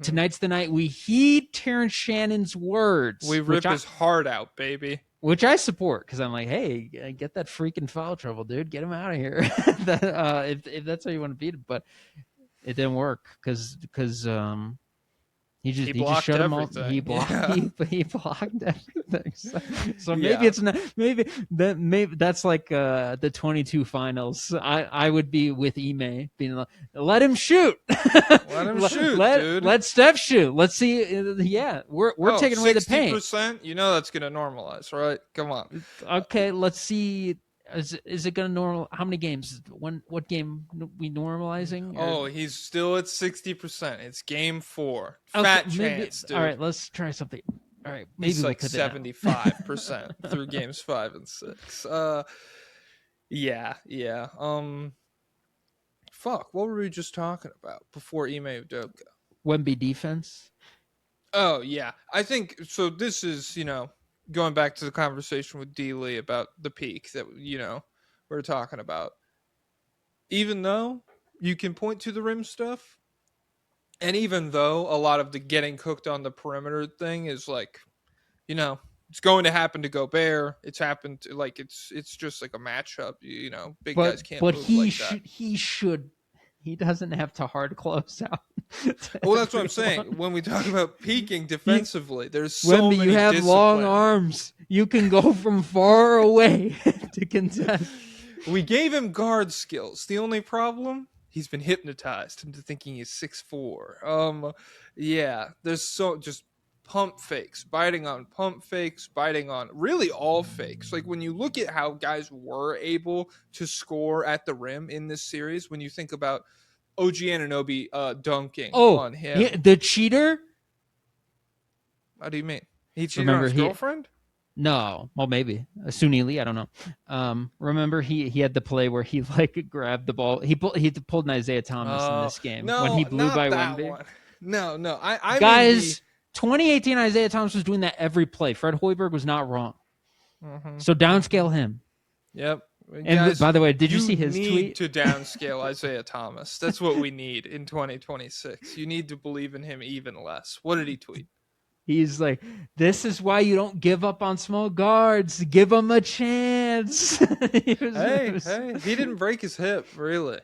Tonight's the night we heed Terrence Shannon's words. We rip his heart out, baby. Which I support because I'm like, hey, get that freaking foul trouble, dude. Get him out of here. If that's how you want to beat him, but it didn't work because he just shut him all. He blocked everything. So maybe it's not. Maybe that's like the 22 finals. I would be with Ime being like, let him shoot. Let him shoot, dude. Let Steph shoot. Let's see. Yeah, we're taking away the paint. 60%. You know that's gonna normalize, right? Come on. Okay, let's see. Is it going to normal? How many games? What game we normalizing? Oh, he's still at 60%. It's game 4. Okay, Fat chance, dude. All right, let's try something. All right, maybe he's like 75% through games 5 and 6. Yeah. Fuck. What were we just talking about before Ime Udoka? Wemby defense. Oh yeah, I think so. This is going back to the conversation with D. Lee about the peak that, we're talking about. Even though you can point to the rim stuff, and even though a lot of the getting cooked on the perimeter thing is like, it's going to happen to Gobert. It's happened to, like, it's just like a matchup, big guys can't move like that. He doesn't have to hard close out. Well, that's what I'm saying. When we talk about peaking defensively, there's so many you have discipline. long arms. You can go from far away to contest. We gave him guard skills. The only problem, he's been hypnotized into thinking he's 6'4". Yeah, there's just pump fakes, biting on pump fakes, biting on really all fakes. Like when you look at how guys were able to score at the rim in this series, when you think about OG Anunoby dunking on him. The cheater? How do you mean? He cheated on his girlfriend? No. Well, maybe. Suni Lee, I don't know. Remember he had the play where he grabbed the ball. He pulled an Isaiah Thomas in this game when he blew by Wemby. One. No. I Guys, 2018 Isaiah Thomas was doing that every play. Fred Hoiberg was not wrong. So downscale him. Yep. And guys, by the way, did you see his tweet? To downscale Isaiah Thomas. That's what we need in 2026. You need to believe in him even less. What did he tweet? He's like, this is why you don't give up on small guards. Give them a chance. He didn't break his hip, really.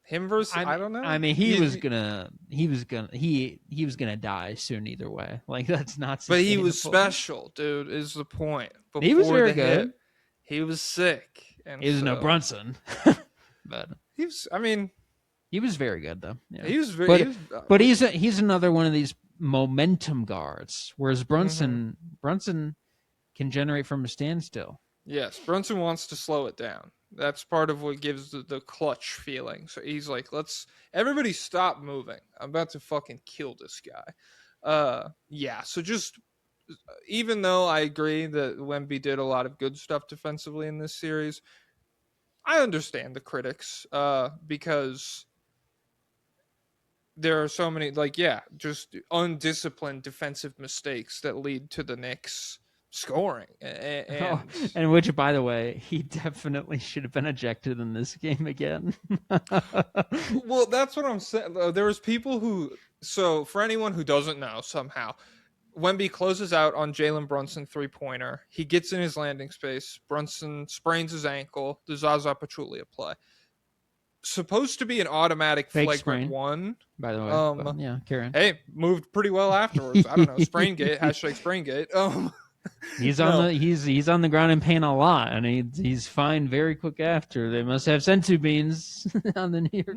Him versus I don't know. I mean, he was gonna die soon either way. Like that's not. But he was special, dude. Is the point? Before he was very good. He was sick. And he was no Brunson, but he was. I mean, he was very good though. Yeah. He was very. But he's another one of these momentum guards, whereas Brunson can generate from a standstill. Yes, Brunson wants to slow it down. That's part of what gives the clutch feeling. So he's like, everybody stop moving. I'm about to fucking kill this guy. Yeah, so just, even though I agree that Wemby did a lot of good stuff defensively in this series, I understand the critics because there are so many, like, yeah, just undisciplined defensive mistakes that lead to the Knicks scoring. Oh, And and which, by the way, he definitely should have been ejected in this game again. well, that's what I'm saying. There was people who, so for anyone who doesn't know, somehow Wemby closes out on Jalen Brunson 3-pointer. He gets in his landing space. Brunson sprains his ankle. The Zaza Pachulia play. Supposed to be an automatic Fake flagrant sprain, one. by the way. But yeah, Karen. Hey, moved pretty well afterwards. I don't know. Sprain gate, hashtag sprain gate. He's on No. he's on the ground in pain a lot, and he's fine very quick after. They must have sensu beans on the New York.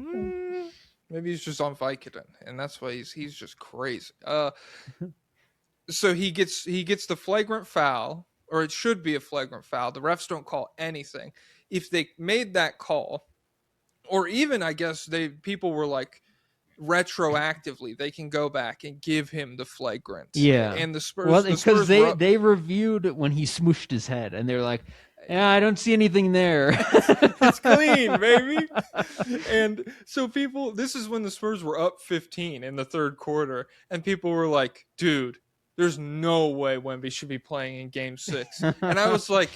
Maybe he's just on Vicodin, and that's why he's just crazy. So he gets the flagrant foul, or it should be a flagrant foul. The refs don't call anything. If they made that call, or even I guess people were like retroactively they can go back and give him the flagrant. Yeah, and the Spurs, well, because they reviewed when he smooshed his head, and they're like, yeah, I don't see anything there. It's clean, baby. And so this is when the Spurs were up 15 in the third quarter, and people were like, dude, there's no way Wemby should be playing in game 6. And I was like,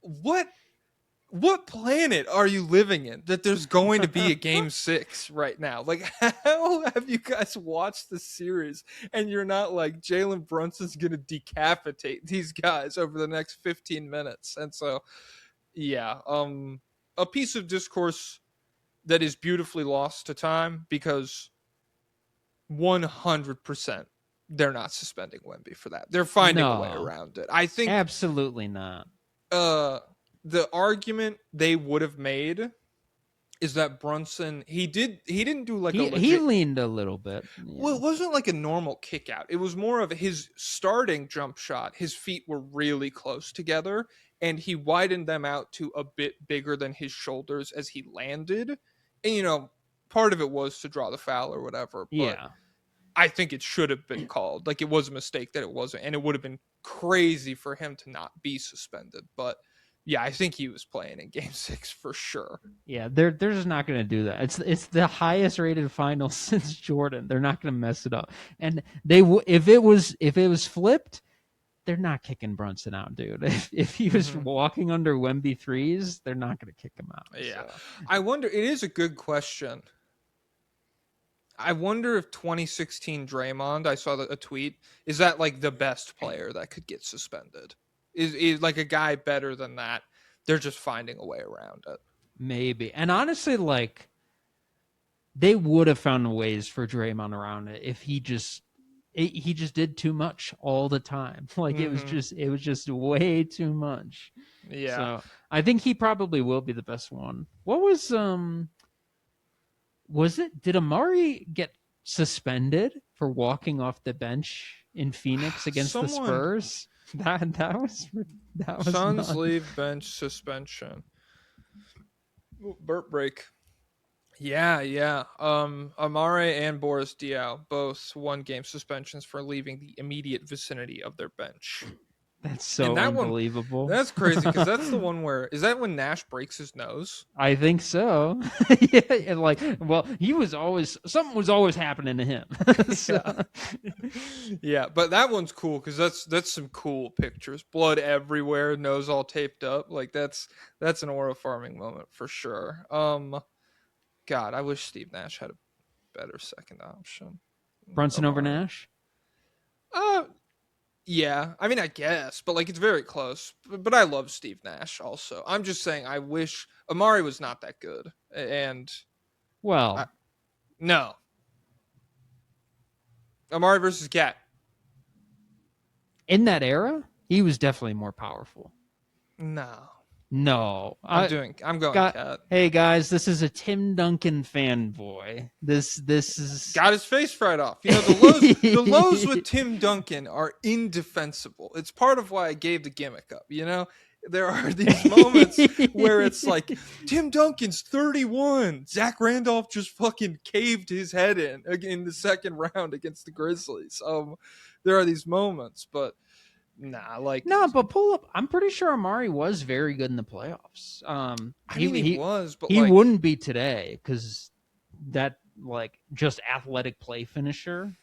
what planet are you living in that there's going to be a game 6 right now? Like, how have you guys watched the series and you're not like, Jalen Brunson's going to decapitate these guys over the next 15 minutes? And so, yeah, a piece of discourse that is beautifully lost to time, because 100% they're not suspending Wemby for that. They're finding a way around it. I think absolutely not. The argument they would have made is that Brunson, he didn't do like he leaned a little bit. Yeah. Well, it wasn't like a normal kick out. It was more of his starting jump shot. His feet were really close together, and he widened them out to a bit bigger than his shoulders as he landed. And part of it was to draw the foul or whatever. But yeah, I think it should have been called. Like, it was a mistake that it wasn't, and it would have been crazy for him to not be suspended. But yeah, I think he was playing in game 6 for sure. Yeah, they're just not going to do that. It's the highest rated final since Jordan. They're not going to mess it up. And if it was flipped, they're not kicking Brunson out, dude. If he was walking under Wemby threes, they're not going to kick him out. Yeah. So. I wonder, it is a good question. I wonder if 2016 Draymond, I saw a tweet, is that like the best player that could get suspended? Is like a guy better than that? They're just finding a way around it. Maybe. And honestly, like, they would have found ways for Draymond around it if he just did too much all the time. Like, it was just way too much. Yeah. So I think he probably will be the best one. What was did Amari get suspended for walking off the bench in Phoenix against the Spurs? That was Suns nuts. leave bench suspension. Ooh, burp break. Yeah. Amare and Boris Diaw, both 1-game suspensions for leaving the immediate vicinity of their bench. That's so unbelievable. That's crazy, because that's the one where, is that when Nash breaks his nose? I think so. Yeah, and like, well, something was always happening to him. So. Yeah, but that one's cool because that's some cool pictures. Blood everywhere, nose all taped up. Like, that's an aura farming moment for sure. God, I wish Steve Nash had a better second option. Brunson over Nash? Yeah, I mean, I guess, but like, it's very close. But I love Steve Nash also. I'm just saying, I wish Amari was not that good. And no, Amari versus Cat. In that era, he was definitely more powerful. No, I'm going Cat. Hey guys, this is a Tim Duncan fanboy. This is got his face fried off. The lows with Tim Duncan are indefensible. It's part of why I gave the gimmick up. There are these moments where it's like, Tim Duncan's 31. Zach Randolph just fucking caved his head in the second round against the Grizzlies. There are these moments, but nah, like No, but pull up. I'm pretty sure Amari was very good in the playoffs. he was, but he like wouldn't be today because that like just athletic play finisher,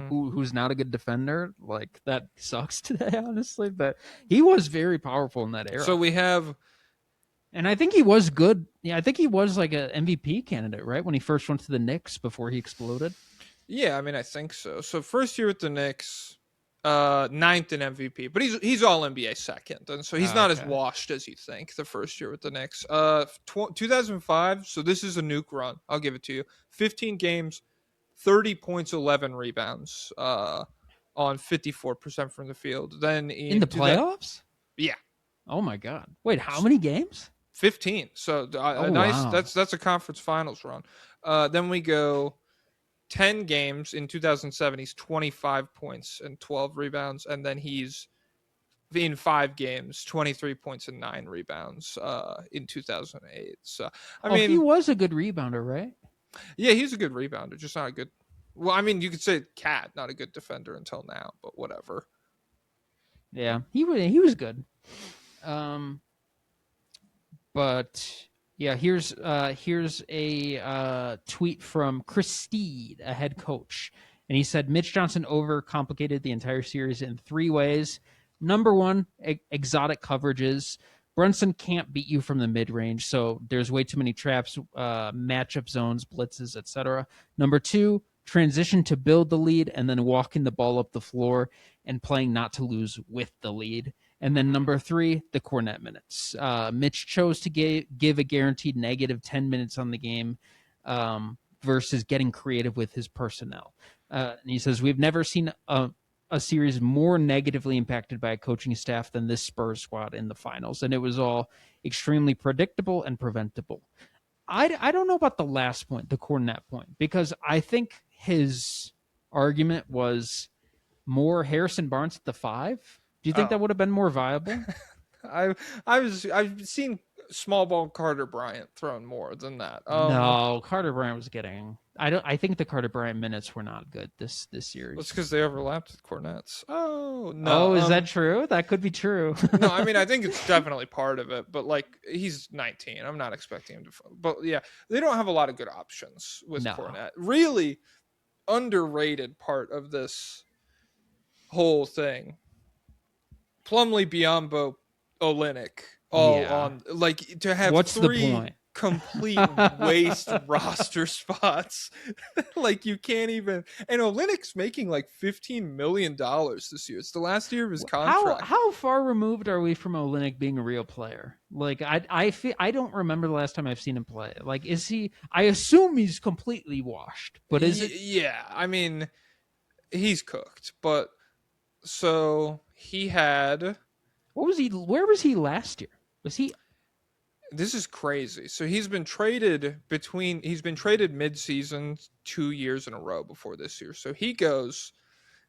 who's not a good defender, like that sucks today, honestly. But he was very powerful in that era. so we have And I think he was good. Yeah, I think he was like a MVP candidate, right? When he first went to the Knicks before he exploded. yeah, I mean I think so. So first year with the Knicks, ninth in MVP, but he's all NBA second, and so he's not as Okay. washed as you think. The first year with the Knicks, 2005. So this is a nuke run. I'll give it to you. 15 games, 30 points, 11 rebounds, on 54% from the field. Then In the playoffs? yeah, Oh my god! Wait, how many games? 15. So a Oh, nice. wow. That's a conference finals run. Then we go 10 games in 2007. He's 25 points and 12 rebounds, and then he's in 5 games, 23 points and 9 rebounds in 2008. So I Oh, he mean, was a good rebounder, right? yeah, he's a good rebounder, just not a good. Well, I mean, you could say Cat, not a good defender until now, but whatever. Yeah, he was good. But yeah, here's a tweet from Chris Steed, a head coach, and he said Mitch Johnson overcomplicated the entire series in 3 ways. Number one, exotic coverages. Brunson can't beat you from the mid range, so there's way too many traps, matchup zones, blitzes, etc. Number two, transition to build the lead and then walking the ball up the floor and playing not to lose with the lead. And then number three, the Cornet minutes. Mitch chose to give a guaranteed negative 10 minutes on the game versus getting creative with his personnel. And he says, we've never seen a series more negatively impacted by a coaching staff than this Spurs squad in the finals. And it was all extremely predictable and preventable. I don't know about the last point, the Cornet point, because I think his argument was more Harrison Barnes at the 5. Do you think that would have been more viable? I've seen small ball Carter Bryant thrown more than that. No, Carter Bryant was getting. I think the Carter Bryant minutes were not good this series. It's because they overlapped with Cornets. Oh no! Oh, is that true? That could be true. No, I mean I think it's definitely part of it, but like he's 19. I'm not expecting him to. But yeah, they don't have a lot of good options with Cornet. Really underrated part of this whole thing. Plumlee, Biyombo, Olynyk, all on like to have What's 3 the point? complete waste roster spots. Like you can't even. And Olynyk's making like $15 million this year. It's the last year of his contract. How far removed are we from Olynyk being a real player? Like I don't remember the last time I've seen him play. Like is he? I assume he's completely washed. But is it? Yeah, I mean, he's cooked. But so he had. What was he? Where was he last year? Was he? This is crazy. So he's been traded mid-season 2 years in a row before this year. So he goes,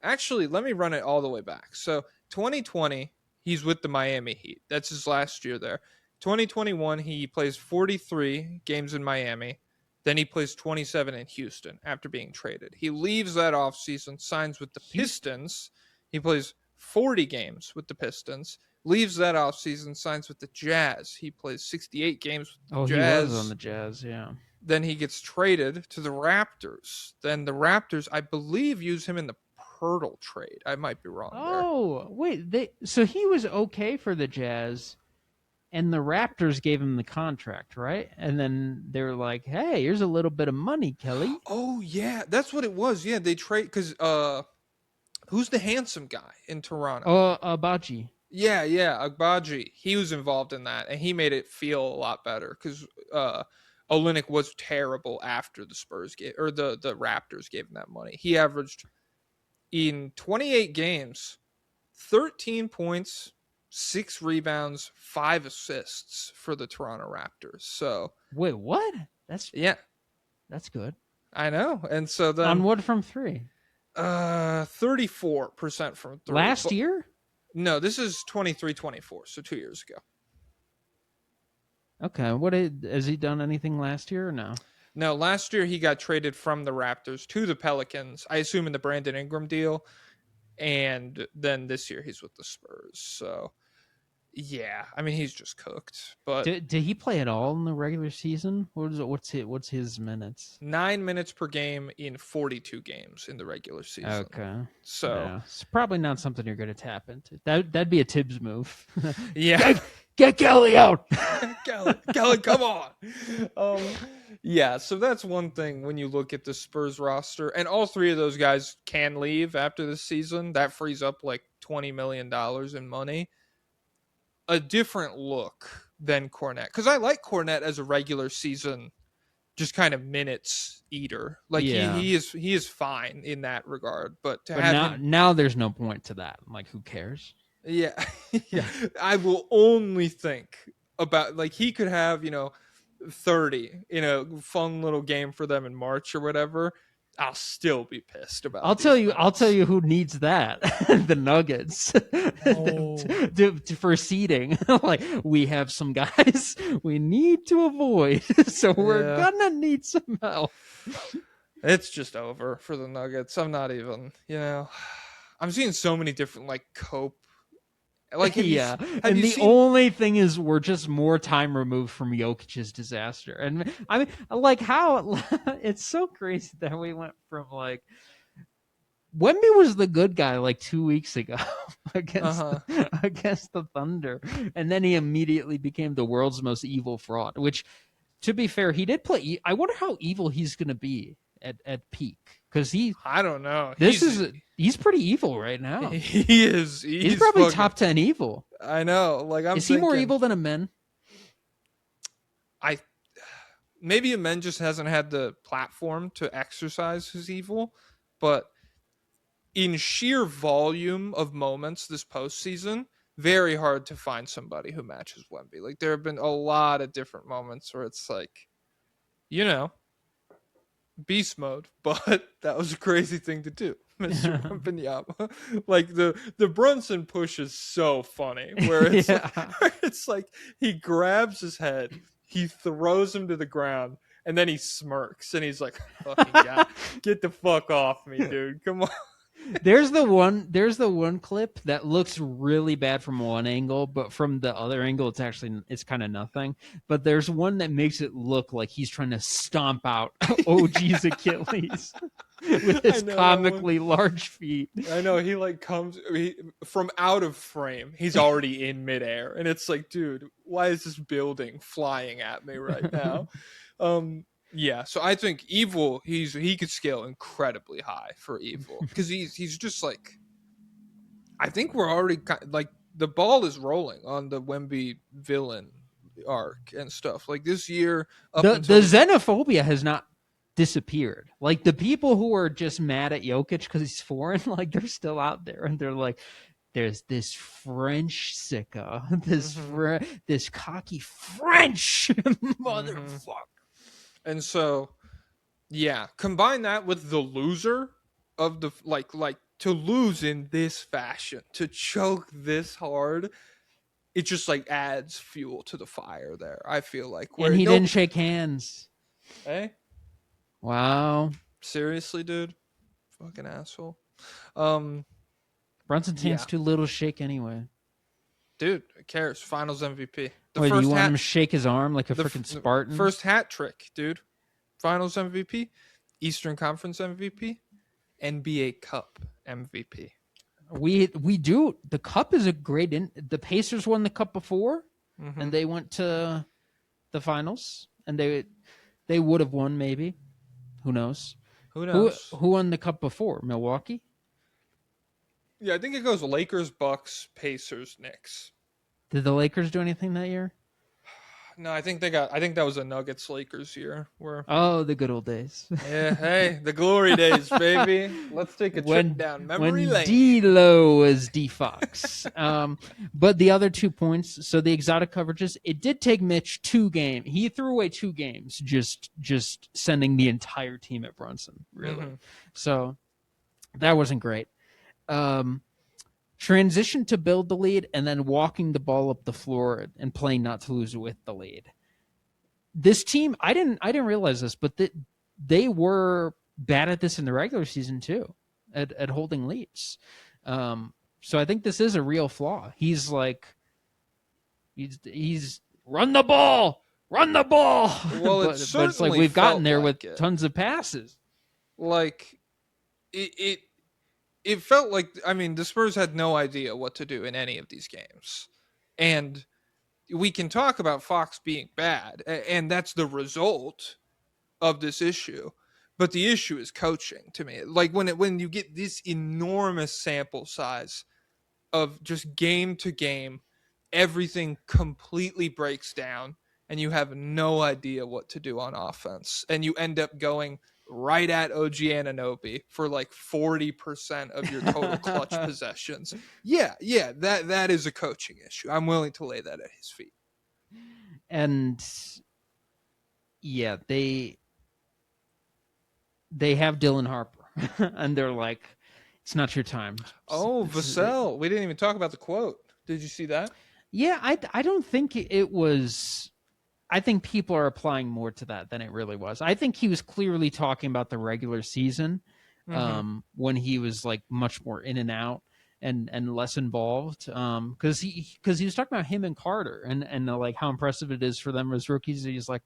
actually, let me run it all the way back. So 2020, he's with the Miami Heat. That's his last year there. 2021, he plays 43 games in Miami. Then he plays 27 in Houston after being traded. He leaves that offseason, signs with the Pistons. He plays 40 games with the Pistons. Leaves that offseason, signs with the Jazz. He plays 68 games with the Jazz. He was on the Jazz, yeah. Then he gets traded to the Raptors. Then the Raptors, I believe, use him in the Pirtle trade. I might be wrong there. Wait. So he was okay for the Jazz, and the Raptors gave him the contract, right? And then they were like, hey, here's a little bit of money, Kelly. Oh, yeah. That's what it was. Yeah, they trade because who's the handsome guy in Toronto? Abaji. Yeah, Agbaji. He was involved in that, and he made it feel a lot better because Olynyk was terrible after the Spurs gave or the Raptors gave him that money. He averaged in 28 games, 13 points, 6 rebounds, 5 assists for the Toronto Raptors. So wait, what? That's good. I know. And so then on what from 3? 34% from 3. Last year? No, this is 23-24, so 2 years ago. Okay, has he done anything last year or no? No, last year he got traded from the Raptors to the Pelicans, I assume in the Brandon Ingram deal. and then this year he's with the Spurs. So yeah, I mean he's just cooked. But Did he play at all in the regular season? What's his minutes? 9 minutes per game in 42 games in the regular season. Okay, So yeah. It's probably not something you're going to tap into. That'd be a Tibbs move. yeah. Get Kelly out. Kelly, come on. Yeah, so that's one thing when you look at the Spurs roster, and all three of those guys can leave after the season. That frees up like $20 million in money. A different look than Cornette, because I like Cornette as a regular season, just kind of minutes eater. Like he is fine in that regard. But now there's no point to that. Like, who cares? Yeah. I will only think about, like, he could have, 30 in a fun little game for them in March or whatever. I'll still be pissed about I'll tell you who needs that. The Nuggets. For seeding. Like, we have some guys we need to avoid. So we're gonna need some help. It's just over for the Nuggets. I'm not even, I'm seeing so many different like cope. Like, the only thing is we're just more time removed from Jokic's disaster. And I mean, like, how it's so crazy that we went from like Wemby was the good guy like 2 weeks ago against the Thunder, and then he immediately became the world's most evil fraud. Which, to be fair, he did play. I wonder how evil he's going to be at peak, because I don't know. He's pretty evil right now. He is. He's probably top 10 evil. I know. Like, is he more evil than a man? Maybe a man just hasn't had the platform to exercise his evil, but in sheer volume of moments this postseason, very hard to find somebody who matches Wemby. Like, there have been a lot of different moments where it's like, beast mode, but that was a crazy thing to do, Mr. Wembanyama. Like, the Brunson push is so funny, where it's it's like he grabs his head, he throws him to the ground, and then he smirks and he's like, "Fucking God, get the fuck off me, dude! Come on." There's the one clip that looks really bad from one angle, but from the other angle, it's kind of nothing. But there's one that makes it look like he's trying to stomp out OG's Achilles with his comically large feet. I know, he like comes from out of frame. He's already in midair, and it's like, dude, why is this building flying at me right now? Yeah, so I think evil, he could scale incredibly high for evil, because he's just like, I think we're already like, the ball is rolling on the Wemby villain arc and stuff. Like, this year, the xenophobia has not disappeared. Like, the people who are just mad at Jokic because he's foreign, like, they're still out there, and they're like, there's this French sicko, this cocky French motherfucker. And so, yeah, combine that with the loser of the, like to lose in this fashion, to choke this hard, it just like adds fuel to the fire there, I feel like. And he didn't shake hands. Hey? Wow. Seriously, dude? Fucking asshole. Brunson's hand's too little to shake anyway. Dude, who cares? Finals MVP. Do you want him to shake his arm like a freaking Spartan? First hat trick, dude. Finals MVP, Eastern Conference MVP, NBA Cup MVP. We do. The Cup is a great. The Pacers won the Cup before, and they went to the finals, and they would have won maybe. Who knows? Who knows? Who won the Cup before? Milwaukee? Yeah, I think it goes Lakers, Bucks, Pacers, Knicks. Did the Lakers do anything that year? No, I think that was a Nuggets Lakers year. The good old days. Yeah, hey, the glory days, baby. Let's take a trip down memory lane. When D-Lo was D-Fox. But the other 2 points, so the exotic coverages, it did take Mitch 2 games. He threw away 2 games just sending the entire team at Brunson, really. So that wasn't great. Transition to build the lead, and then walking the ball up the floor and playing not to lose with the lead. This team, I didn't realize this, but they were bad at this in the regular season too, at holding leads. So I think this is a real flaw. He's like, he's run the ball, run the ball. Well, it but it's like certainly we've gotten felt there with like it. tons of passes. Like it felt like, I mean, the Spurs had no idea what to do in any of these games, and we can talk about Fox being bad, and that's the result of this issue. But the issue is coaching to me. Like when you get this enormous sample size of just game to game, everything completely breaks down and you have no idea what to do on offense. And you end up going right at OG Anunoby for like 40% of your total clutch possessions. Yeah, that is a coaching issue. I'm willing to lay that at his feet. And yeah, they have Dylan Harper, and they're like, it's not your time. Oh, Vassell. We didn't even talk about the quote. Did you see that? Yeah, I don't think it was. I think people are applying more to that than it really was. I think he was clearly talking about the regular season, when he was like much more in and out and less involved. Because he was talking about him and Carter and like how impressive it is for them as rookies. He's like,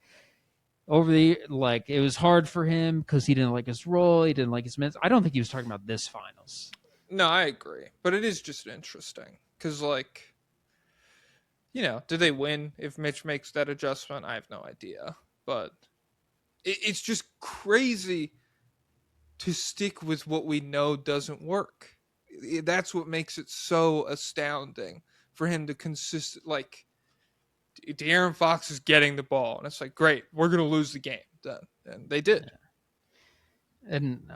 over the like it was hard for him because he didn't like his role, he didn't like his minutes. I don't think he was talking about this finals. No, I agree. But it is just interesting because, like, did they win if Mitch makes that adjustment? I have no idea. But it's just crazy to stick with what we know doesn't work. That's what makes it so astounding for him to like, De'Aaron Fox is getting the ball. And it's like, great, we're going to lose the game then. And they did. And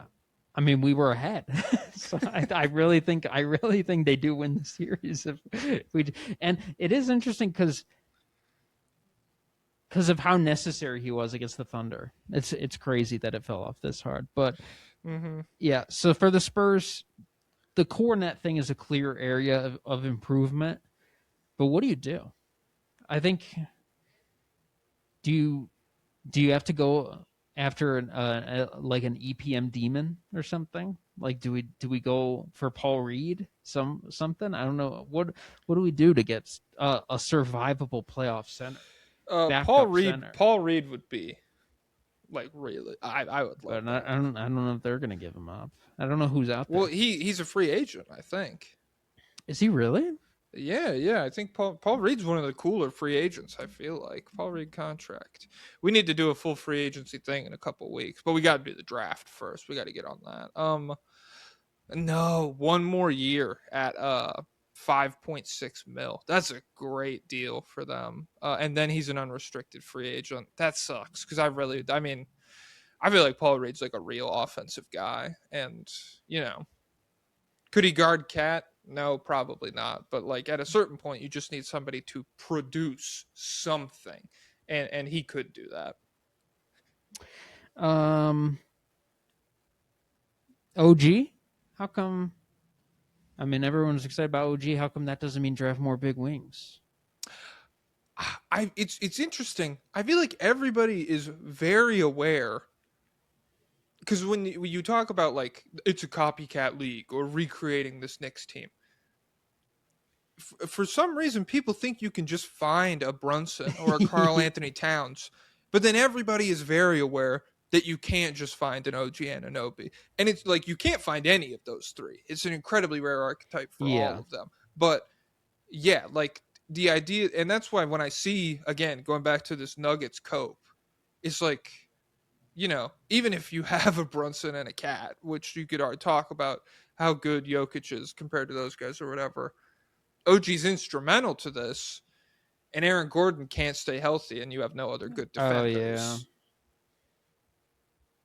I mean, we were ahead. So I really think they do win the series if we. And it is interesting because of how necessary he was against the Thunder. It's crazy that it fell off this hard. But yeah, so for the Spurs, the core net thing is a clear area of improvement. But what do you do? I think do you have to go after like an EPM demon or something? Like do we go for Paul Reed something? I don't know. What do we do to get a survivable playoff center? Paul Reed would be like really. I would love but that. I don't know if they're gonna give him up. I don't know who's out there. Well, he's a free agent, I think. Is he really? Yeah. I think Paul Reed's one of the cooler free agents, I feel like. Paul Reed contract. We need to do a full free agency thing in a couple weeks, but we got to do the draft first. We got to get on that. No, one more year at 5.6 mil. That's a great deal for them. And then he's an unrestricted free agent. That sucks because I feel like Paul Reed's like a real offensive guy, and could he guard Cat? No, probably not. But like at a certain point, you just need somebody to produce something, and he could do that. OG? How come? I mean, everyone's excited about OG. How come that doesn't mean draft more big wings? It's interesting. I feel like everybody is very aware. Because when you talk about like it's a copycat league or recreating this Knicks team, for some reason people think you can just find a Brunson or a Karl Anthony Towns, but then everybody is very aware that you can't just find an OG Anunoby, and it's like you can't find any of those three. It's an incredibly rare archetype for all of them. But yeah, like the idea, and that's why when I see again going back to this Nuggets cope, it's like, even if you have a Brunson and a Cat, which you could talk about how good Jokic is compared to those guys or whatever, OG's instrumental to this, and Aaron Gordon can't stay healthy, and you have no other good defenders. Oh, yeah.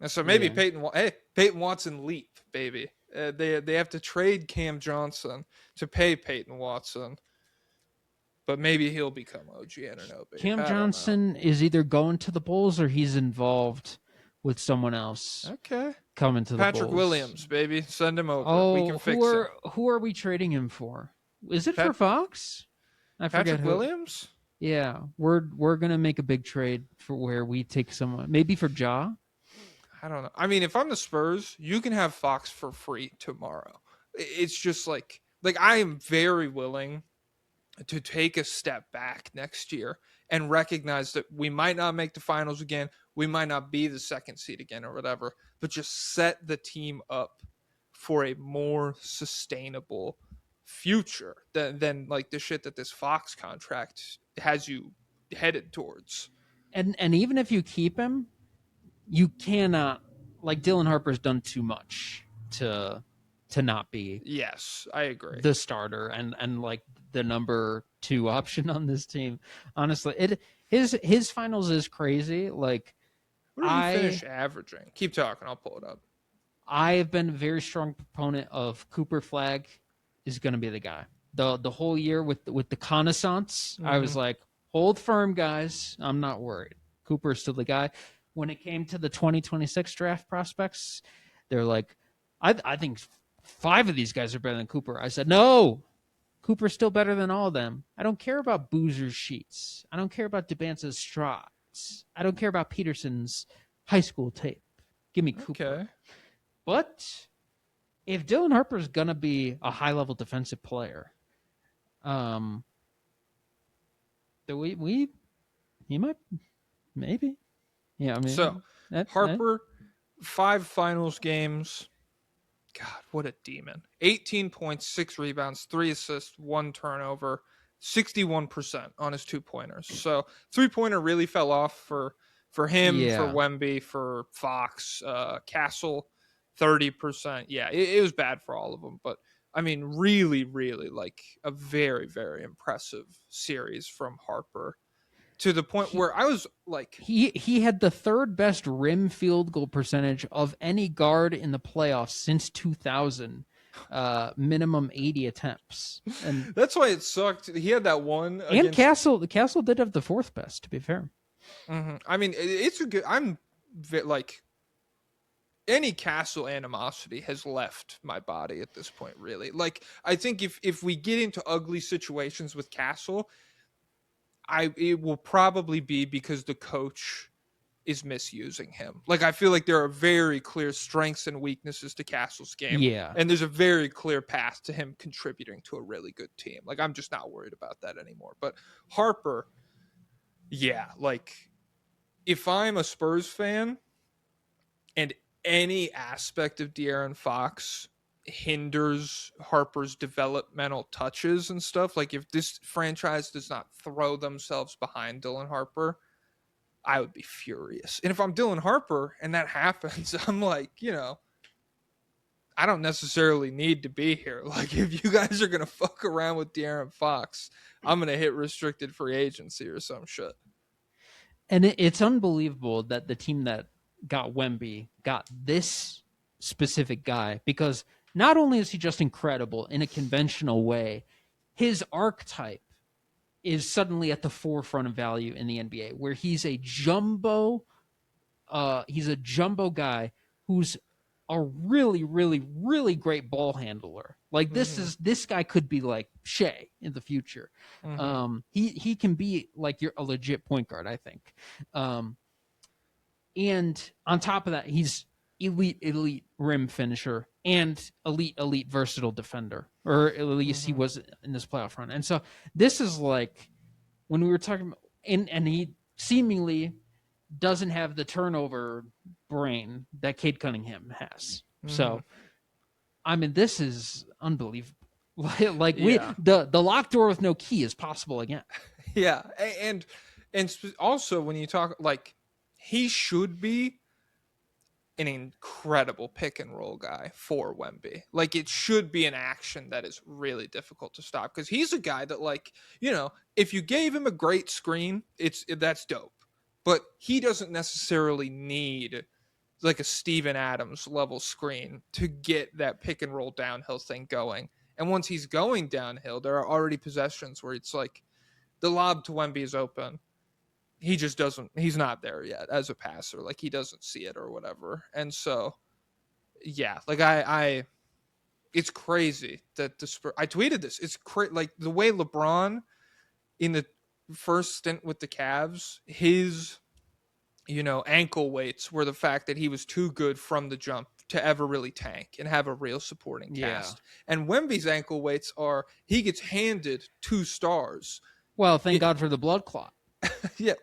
And so maybe Peyton Watson leap, baby. They have to trade Cam Johnson to pay Peyton Watson, but maybe he'll become OG Anunoby. Cam Johnson is either going to the Bulls or he's involved with someone else. Okay. Coming to the Bulls. Patrick Williams, baby. Send him over. Oh, we can fix him. Who are we trading him for? Is it for Fox? I forget Patrick Williams? Yeah. We're going to make a big trade for where we take someone. Maybe for Ja? I don't know. I mean, if I'm the Spurs, you can have Fox for free tomorrow. It's just like I am very willing to take a step back next year and recognize that we might not make the finals again, we might not be the second seed again or whatever, but just set the team up for a more sustainable future than like the shit that this Fox contract has you headed towards. And even if you keep him, you cannot, like, Dylan Harper's done too much to not be Yes, I agree. the starter and like the number 2 option on this team. Honestly, his finals is crazy. Like, What did he finish averaging? Keep talking, I'll pull it up. I've been a very strong proponent of Cooper Flagg is going to be the guy. The whole year with the connaissance, I was like, hold firm, guys. I'm not worried. Cooper's still the guy. When it came to the 2026 draft prospects, they're like, I think 5 of these guys are better than Cooper. I said, no, Cooper's still better than all of them. I don't care about Boozer's sheets. I don't care about Debance's strides. I don't care about Peterson's high school tape. Give me Cooper. Okay. But if Dylan Harper's gonna be a high-level defensive player, he might, maybe. Yeah, I mean, So Harper, 5 finals games. God, what a demon. 18 points, 6 rebounds, 3 assists, 1 turnover, 61% on his 2-pointers. So 3-pointer really fell off for him, for Wemby, for Fox, Castle, 30%. Yeah, it was bad for all of them. But, I mean, really, really, like, a very, very impressive series from Harper. To the point where I was like, he had the 3rd best rim field goal percentage of any guard in the playoffs since 2000, minimum 80 attempts, and that's why it sucked. He had that one, and Castle did have the 4th best, to be fair. I mean, it's a good. I'm like, any Castle animosity has left my body at this point. Really, like, I think if we get into ugly situations with Castle, it will probably be because the coach is misusing him. Like, I feel like there are very clear strengths and weaknesses to Castle's game. Yeah. And there's a very clear path to him contributing to a really good team. Like, I'm just not worried about that anymore. But Harper, yeah, like, if I'm a Spurs fan and any aspect of De'Aaron Fox hinders Harper's developmental touches and stuff, like if this franchise does not throw themselves behind Dylan Harper, I would be furious. And if I'm Dylan Harper and that happens, I'm like, I don't necessarily need to be here. Like, if you guys are going to fuck around with De'Aaron Fox, I'm going to hit restricted free agency or some shit. And it's unbelievable that the team that got Wemby got this specific guy, because not only is he just incredible in a conventional way, his archetype is suddenly at the forefront of value in the NBA, where he's a jumbo guy who's a really, really, really great ball handler. Like, this guy could be like Shea in the future. He can be like a legit point guard, I think. And on top of that, he's elite rim finisher and elite versatile defender, or at least he was in this playoff run. And so this is like, when we were talking about, and he seemingly doesn't have the turnover brain that Cade Cunningham has. So, I mean, this is unbelievable. Like, the locked door with no key is possible again. Yeah, and also when you talk, like, he should be an incredible pick and roll guy for Wemby. Like, it should be an action that is really difficult to stop, because he's a guy that, like, if you gave him a great screen, that's dope. But he doesn't necessarily need like a Steven Adams level screen to get that pick and roll downhill thing going. And once he's going downhill, there are already possessions where it's like the lob to Wemby is open. He just doesn't, he's not there yet as a passer. Like, he doesn't see it or whatever. And so, yeah, like it's crazy that I tweeted this. It's crazy. Like, the way LeBron in the first stint with the Cavs, his, ankle weights were the fact that he was too good from the jump to ever really tank and have a real supporting Yeah. cast. And Wemby's ankle weights are he gets handed 2 stars. Well, thank God for the blood clot. Yeah.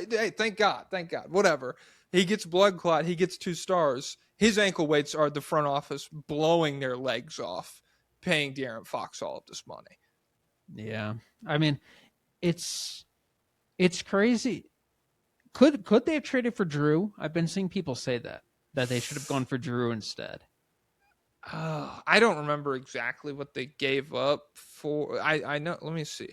Hey, thank God. Whatever. He gets blood clot. He gets 2 stars. His ankle weights are the front office blowing their legs off, paying De'Aaron Fox all of this money. Yeah. I mean, it's crazy. Could they have traded for Drew? I've been seeing people say that they should have gone for Drew instead. I don't remember exactly what they gave up for. I know. Let me see.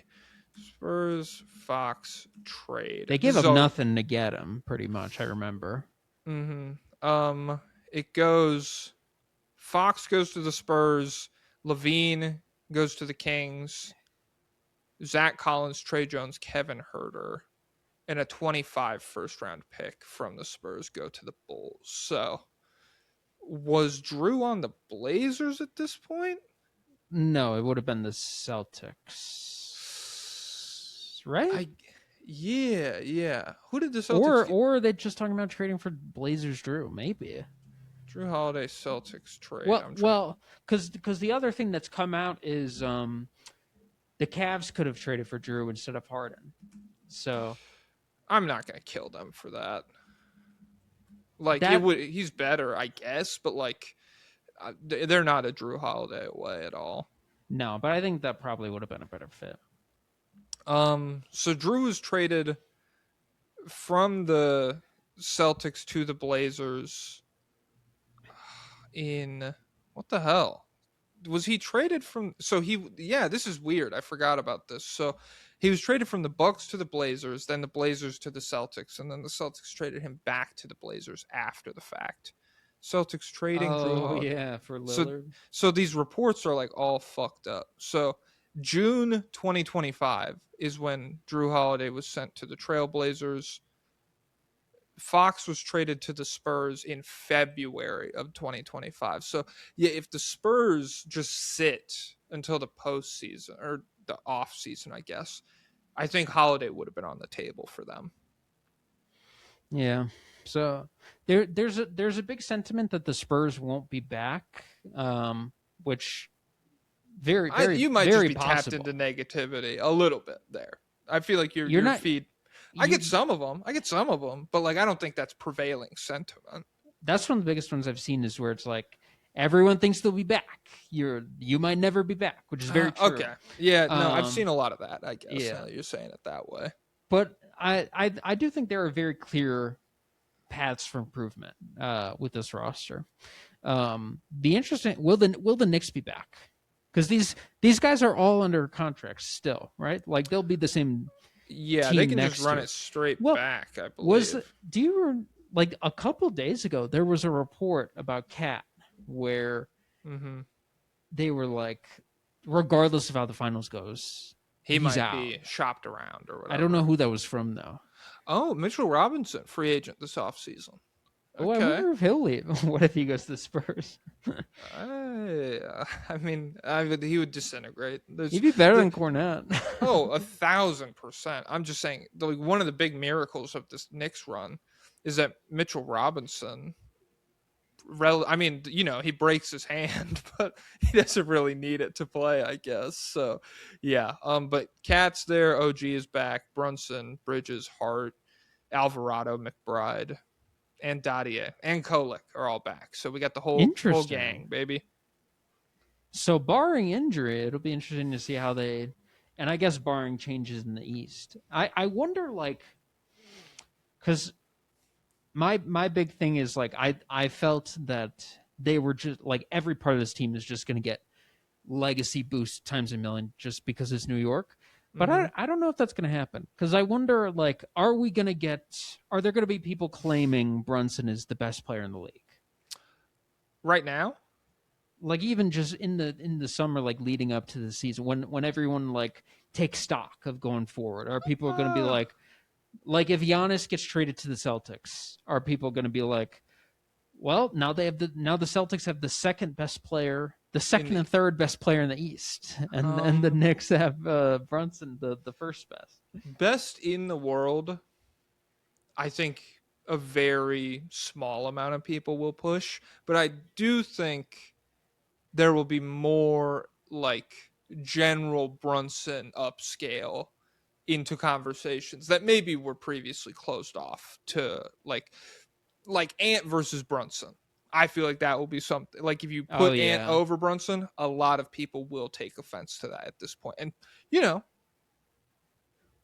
Spurs Fox trade. They gave up nothing to get him, pretty much. I remember. Mm-hmm. It goes. Fox goes to the Spurs. Levine goes to the Kings. Zach Collins, Trey Jones, Kevin Herter, and a 25 first-round pick from the Spurs go to the Bulls. So, was Drew on the Blazers at this point? No, it would have been the Celtics, right? Yeah. Who did the Celtics? Or are they just talking about trading for Blazers Drew? Maybe. Drew Holiday Celtics trade. Well, because the other thing that's come out is the Cavs could have traded for Drew instead of Harden. So I'm not gonna kill them for that. Like he's better, I guess, but like they're not a Drew Holiday away at all. No, but I think that probably would have been a better fit. So Drew was traded from the Celtics to the Blazers in what the hell? Was he traded from this is weird. I forgot about this. So he was traded from the Bucks to the Blazers, then the Blazers to the Celtics, and then the Celtics traded him back to the Blazers after the fact. Celtics trading Drew Holiday. Yeah, for Lillard. So these reports are like all fucked up. So June 2025 is when Drew Holiday was sent to the Trailblazers. Fox was traded to the Spurs in February of 2025. So, yeah, if the Spurs just sit until the postseason or the off season, I guess, I think Holiday would have been on the table for them. Yeah. So there's a big sentiment that the Spurs won't be back, which you might very just be possible. tapped into negativity a little bit there. I feel like your not, feed. I get some of them, but like I don't think that's prevailing sentiment. That's one of the biggest ones I've seen is where it's like everyone thinks they'll be back. You might never be back, which is very true. Okay, yeah, no, I've seen a lot of that. I guess yeah. You're saying it that way, but I do think there are very clear paths for improvement with this roster. Be interesting. Will the Knicks be back? Because these guys are all under contracts still, right? Like they'll be the same. Yeah, they can just run it straight back, I believe. Do you like a couple days ago there was a report about Cat where they were like, regardless of how the finals goes, he might out. Be shopped around or whatever. I don't know who that was from though. Oh, Mitchell Robinson, free agent this offseason. Oh, I wonder if he'll leave. What if he goes to the Spurs? I mean, he would disintegrate. He'd be better than Cornette. 1,000%. I'm just saying, one of the big miracles of this Knicks run is that Mitchell Robinson, he breaks his hand, but he doesn't really need it to play, I guess. So, yeah. But Cat's there. OG is back. Brunson, Bridges, Hart, Alvarado, McBride, and Dadier and Kolek are all back. So we got the whole gang, baby. So barring injury, it'll be interesting to see how they, and I guess barring changes in the East. I wonder, like, because my big thing is, like, I felt that they were just, like, every part of this team is just going to get legacy boost times a million just because it's New York. But I don't know if that's going to happen because I wonder, like, are there going to be people claiming Brunson is the best player in the league right now? Like even just in the summer, like leading up to the season, when everyone like takes stock of going forward, are people going to be like if Giannis gets traded to the Celtics, are people going to be like, well, now the Celtics have the second best player. The second and third best player in the East, and the Knicks have Brunson, the first best. Best in the world, I think a very small amount of people will push, but I do think there will be more like general Brunson upscale into conversations that maybe were previously closed off to like Ant versus Brunson. I feel like that will be something like if you Oh put Ant yeah. over Brunson, a lot of people will take offense to that at this point. And you know,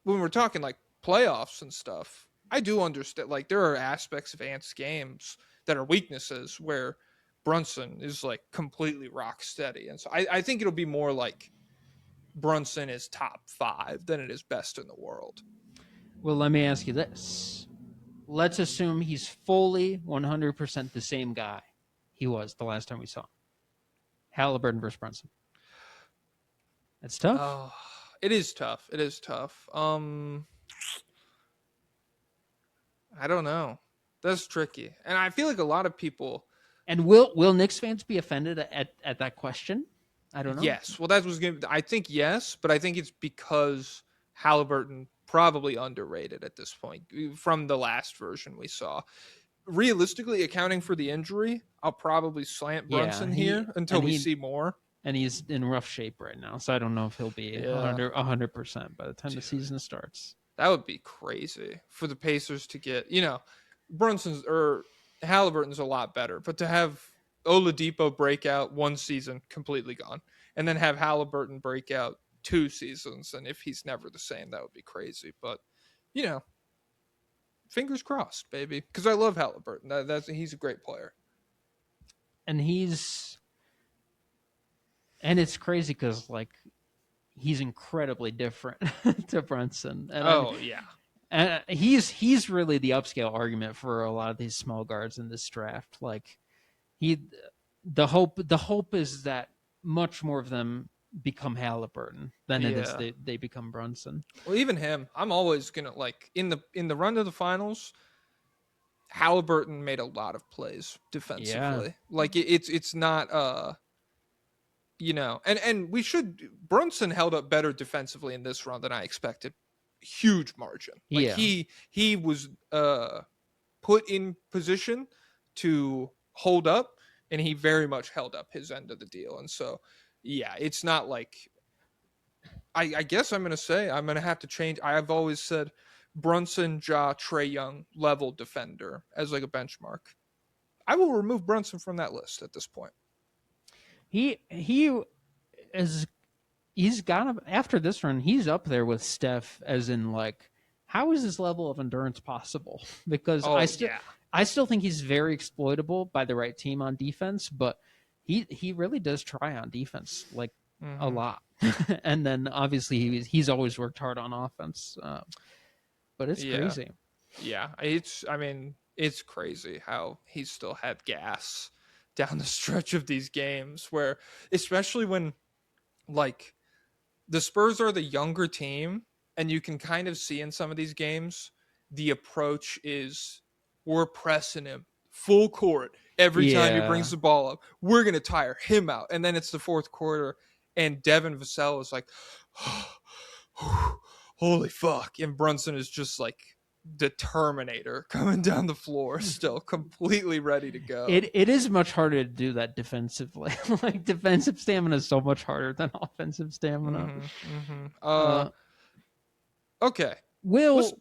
when we're talking like playoffs and stuff, I do understand like there are aspects of Ant's games that are weaknesses where Brunson is like completely rock steady. And so I think it'll be more like Brunson is top 5 than it is best in the world. Well, let me ask you this. Let's assume he's fully 100% the same guy he was the last time we saw him. Halliburton versus Brunson. That's tough. Oh, it is tough. It is tough. I don't know. That's tricky. And I feel like a lot of people And will Knicks fans be offended at that question? I don't know. yes. Well, that was going to I think yes, but I think it's because Halliburton probably underrated at this point from the last version we saw. Realistically, accounting for the injury, I'll probably slant Brunson here until we see more. And he's in rough shape right now, so I don't know if he'll be 100% by the time the season starts. That would be crazy for the Pacers to get, Brunson's or Halliburton's a lot better, but to have Oladipo break out 1 season completely gone, and then have Halliburton break out 2 seasons, and if he's never the same, that would be crazy. But fingers crossed, baby, because I love Halliburton. He's a great player, and it's crazy because like he's incredibly different to Brunson. And and he's really the upscale argument for a lot of these small guards in this draft. Like the hope is that much more of them become Halliburton than it is they become Brunson. Well, even him, I'm always gonna like in the run to the finals. Halliburton made a lot of plays defensively. Yeah. Like it's not and Brunson held up better defensively in this run than I expected. Huge margin. Like he was put in position to hold up, and he very much held up his end of the deal. And so it's not like I guess I'm gonna have to change. I've always said Brunson, Ja, Trae Young level defender as like a benchmark. I will remove Brunson from that list at this point. He's got after this run, he's up there with Steph as in like how is this level of endurance possible? Because I still think he's very exploitable by the right team on defense, but he really does try on defense like a lot. And then obviously he's always worked hard on offense. But it's crazy. Yeah, it's crazy how he still had gas down the stretch of these games where, especially when like the Spurs are the younger team and you can kind of see in some of these games, the approach is we're pressing him full court every time he brings the ball up. We're going to tire him out. And then it's the fourth quarter and Devin Vassell is like, holy fuck. And Brunson is just like the Terminator coming down the floor, still completely ready to go. It is much harder to do that defensively. Like defensive stamina is so much harder than offensive stamina. Okay. Well,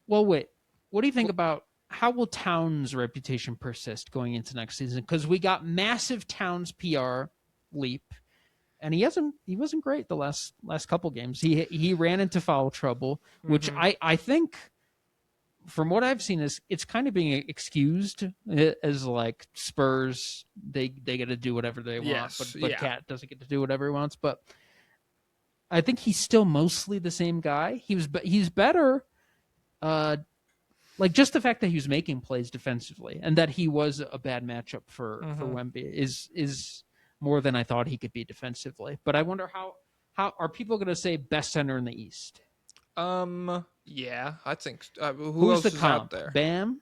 wait. What do you think about how will Towns' reputation persist going into next season? Because we got massive Towns PR leap, and he wasn't great the last couple games. He ran into foul trouble, which I think, from what I've seen, is it's kind of being excused as like Spurs. They get to do whatever they want, but Cat doesn't get to do whatever he wants. But I think he's still mostly the same guy. He's better. Like just the fact that he was making plays defensively and that he was a bad matchup for Wemby is more than I thought he could be defensively. But I wonder how are people going to say best center in the East? Yeah, I think. Who's else the is comp? out there? Bam.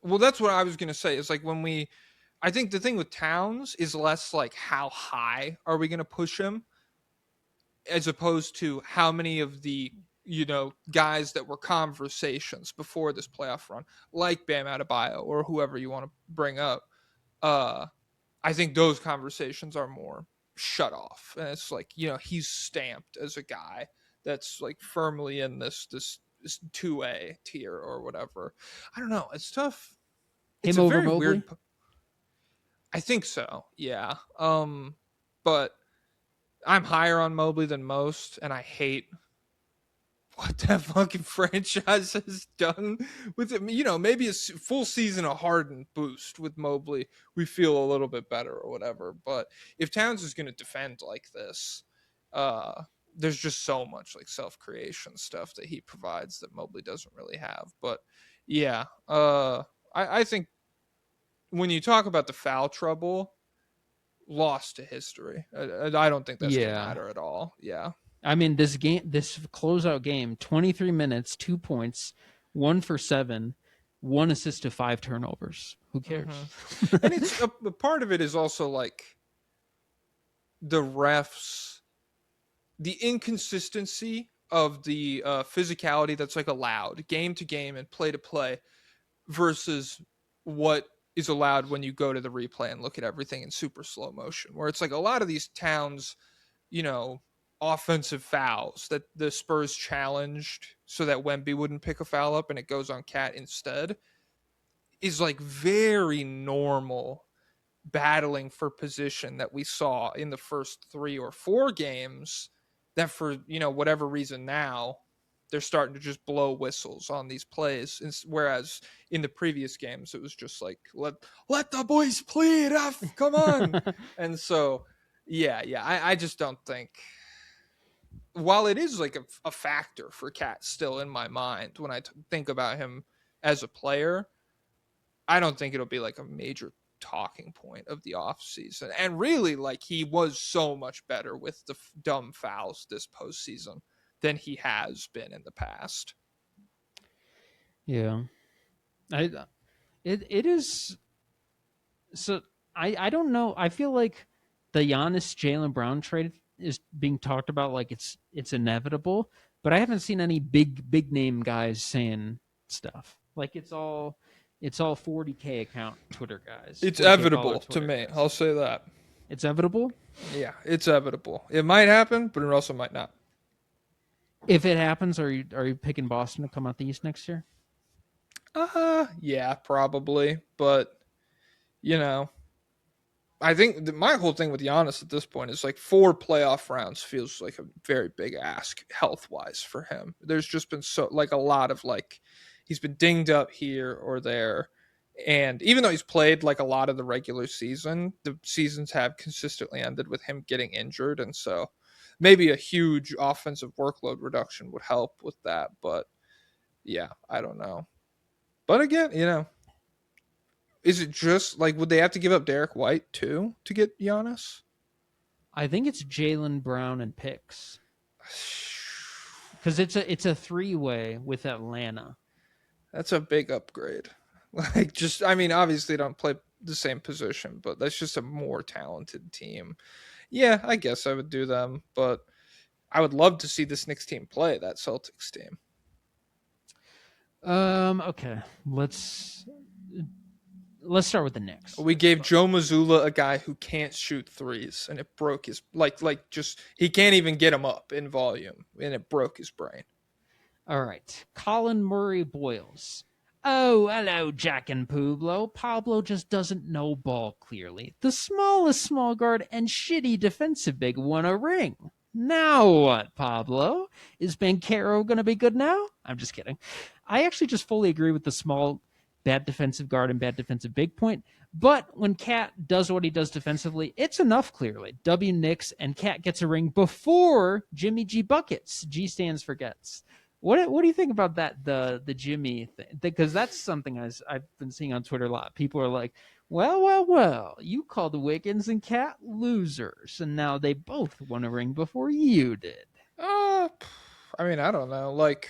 Well, that's what I was going to say. It's like I think the thing with Towns is less like how high are we going to push him, as opposed to how many of the guys that were conversations before this playoff run, like Bam Adebayo or whoever you want to bring up, I think those conversations are more shut off. And it's like, he's stamped as a guy that's like firmly in this 2A tier or whatever. I don't know. It's tough. It's Him a over very Mobley? weird. I think so. Yeah. But I'm higher on Mobley than most, and I hate what that fucking franchise has done with it. Maybe a full season of Harden boost with Mobley, we feel a little bit better or whatever. But if Towns is going to defend like this, there's just so much like self-creation stuff that he provides that Mobley doesn't really have. But yeah, I think when you talk about the foul trouble, lost to history. I don't think that's going to matter at all. Yeah. I mean, this closeout game, 23 minutes, 2 points, 1 for 7, 1 assist to 5 turnovers. Who cares? Mm-hmm. And it's a part of it is also like the refs, the inconsistency of the physicality that's like allowed game to game and play to play versus what is allowed when you go to the replay and look at everything in super slow motion, where it's like a lot of these Towns, offensive fouls that the Spurs challenged so that Wemby wouldn't pick a foul up and it goes on Cat instead, is like very normal battling for position that we saw in the first 3 or 4 games that for, whatever reason now they're starting to just blow whistles on these plays. Whereas in the previous games, it was just like, let the boys play it off. Come on. And so, yeah. I just don't think, while it is like a factor for Cat still in my mind when I think about him as a player, I don't think it'll be like a major talking point of the offseason. And really, like, he was so much better with the dumb fouls this postseason than he has been in the past. Yeah. It is. So I don't know. I feel like the Giannis Jaylen Brown trade is being talked about like it's inevitable, but I haven't seen any big name guys saying stuff. Like it's all 40K account Twitter guys. It's 40K inevitable to Twitter me. guys. I'll say that. It's inevitable? Yeah, it's inevitable. It might happen, but it also might not. If it happens, are you picking Boston to come out the East next year? Yeah, probably. But, I think my whole thing with Giannis at this point is like 4 playoff rounds feels like a very big ask health-wise for him. There's just been a lot of like, he's been dinged up here or there. And even though he's played like a lot of the regular season, the seasons have consistently ended with him getting injured. And so maybe a huge offensive workload reduction would help with that. But yeah, I don't know. But again, is it just like, would they have to give up Derek White too to get Giannis? I think it's Jaylen Brown and picks. Because it's a 3-way with Atlanta. That's a big upgrade. Obviously don't play the same position, but that's just a more talented team. Yeah, I guess I would do them, but I would love to see this Knicks team play that Celtics team. Okay. Let's start with the Knicks. We gave Joe Mazzulla a guy who can't shoot threes, and it broke his he can't even get him up in volume, and it broke his brain. All right, Colin Murray Boyles. Oh, hello, Jack and Pablo. Pablo just doesn't know ball clearly. The smallest small guard and shitty defensive big won a ring. Now what, Pablo? Is Banchero going to be good now? I'm just kidding. I actually just fully agree with the small, bad defensive guard and bad defensive big point. But when Cat does what he does defensively, it's enough, clearly. W Knicks and Cat gets a ring before Jimmy G buckets. G stands for gets. What do you think about that, the Jimmy thing? Because that's something I've been seeing on Twitter a lot. People are like, well, you called Wiggins and Cat losers, and now they both won a ring before you did. I don't know. Like,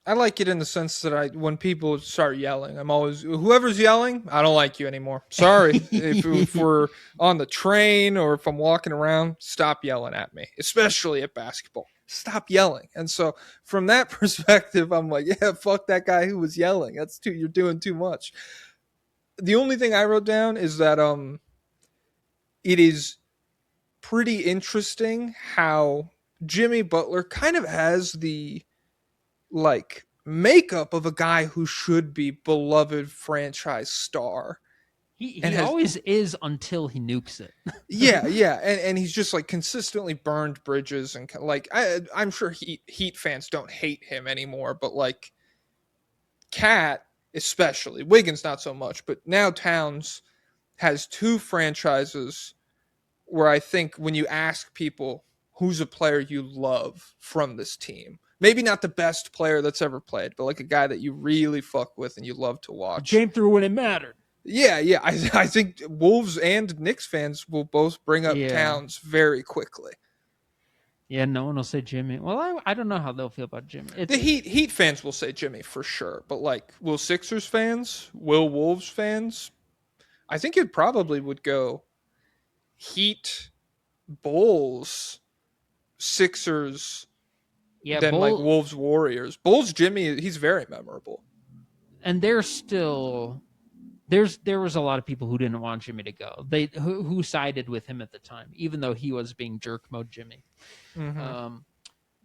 I like it in the sense that when people start yelling, I'm always, whoever's yelling, I don't like you anymore. Sorry. if we're on the train or if I'm walking around, stop yelling at me, especially at basketball. stop yelling. And so from that perspective, I'm like, yeah, fuck that guy who was yelling. You're doing too much. The only thing I wrote down is that it is pretty interesting how Jimmy Butler kind of has the like makeup of a guy who should be beloved franchise star. He always is until he nukes it. yeah, and he's just like consistently burned bridges, and like I'm sure Heat fans don't hate him anymore, but like Cat especially, Wiggins not so much, but now Towns has two franchises where I think when you ask people who's a player you love from this team, maybe not the best player that's ever played, but like a guy that you really fuck with and you love to watch. Came through when it mattered. Yeah. I think Wolves and Knicks fans will both bring up Towns very quickly. Yeah, no one will say Jimmy. Well, I don't know how they'll feel about Jimmy. The Heat fans will say Jimmy for sure, but like, will Sixers fans? Will Wolves fans? I think it probably would go Heat, Bulls, Sixers, then like Wolves, Warriors. Bulls, Jimmy, he's very memorable. And there was a lot of people who didn't want Jimmy to go. Who sided with him at the time, even though he was being jerk mode Jimmy. Mm-hmm.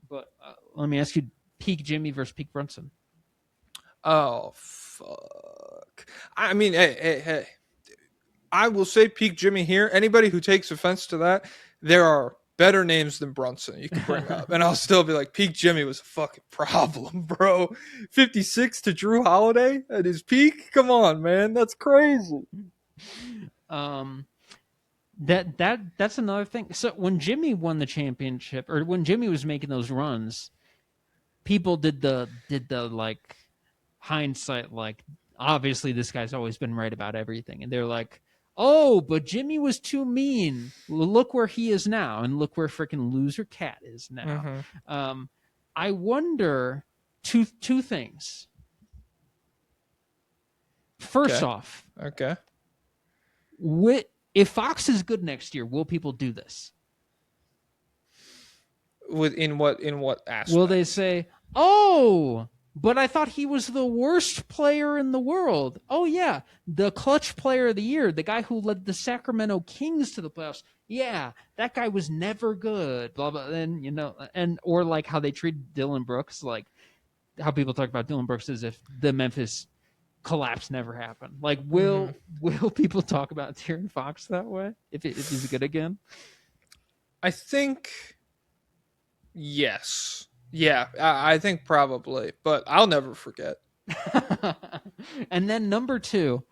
But let me ask you, peak Jimmy versus peak Brunson. Oh fuck! I mean, hey. I will say peak Jimmy here. Anybody who takes offense to that, there are better names than Brunson you can bring up. And I'll still be like, peak Jimmy was a fucking problem, bro. 56 to Drew Holiday at his peak? Come on, man. That's crazy. That's another thing. So when Jimmy won the championship, or when Jimmy was making those runs, people did the like hindsight, like, obviously this guy's always been right about everything. And they're like, oh, but Jimmy was too mean. Look where he is now, and look where freaking loser Cat is now. Mm-hmm. I wonder two things. First off, if Fox is good next year, will people do this? In what aspect? Will they say, oh, but I thought he was the worst player in the world? Oh, yeah, the clutch player of the year, the guy who led the Sacramento Kings to the playoffs. Yeah, that guy was never good. Blah, blah. And or like how they treated Dylan Brooks, like how people talk about Dylan Brooks as if the Memphis collapse never happened. Like, will people talk about De'Aaron Fox that way if he's good again? I think yes. Yeah, I think probably, but I'll never forget. And then number 2,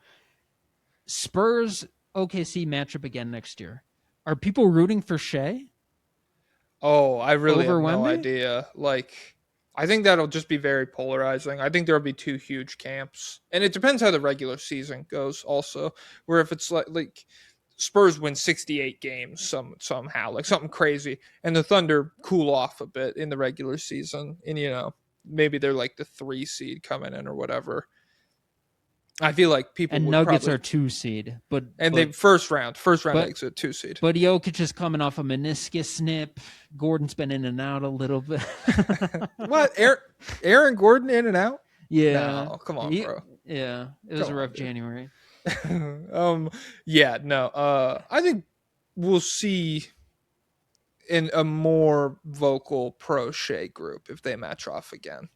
Spurs OKC matchup again next year. Are people rooting for Shea? Oh, I really have no idea. Like, I think that'll just be very polarizing. I think there'll be two huge camps, and it depends how the regular season goes. Also, where if it's like Spurs win 68 games somehow, like something crazy, and the Thunder cool off a bit in the regular season, and maybe they're like the 3 seed coming in or whatever. I feel like people and would Nuggets are 2 seed, they first round exit 2 seed. But Jokic is coming off a meniscus snip. Gordon's been in and out a little bit. What? Aaron Gordon in and out? Yeah. No, come on, bro. Yeah, it was a rough January. Yeah, no. I think we'll see in a more vocal pro Shea group if they match off again.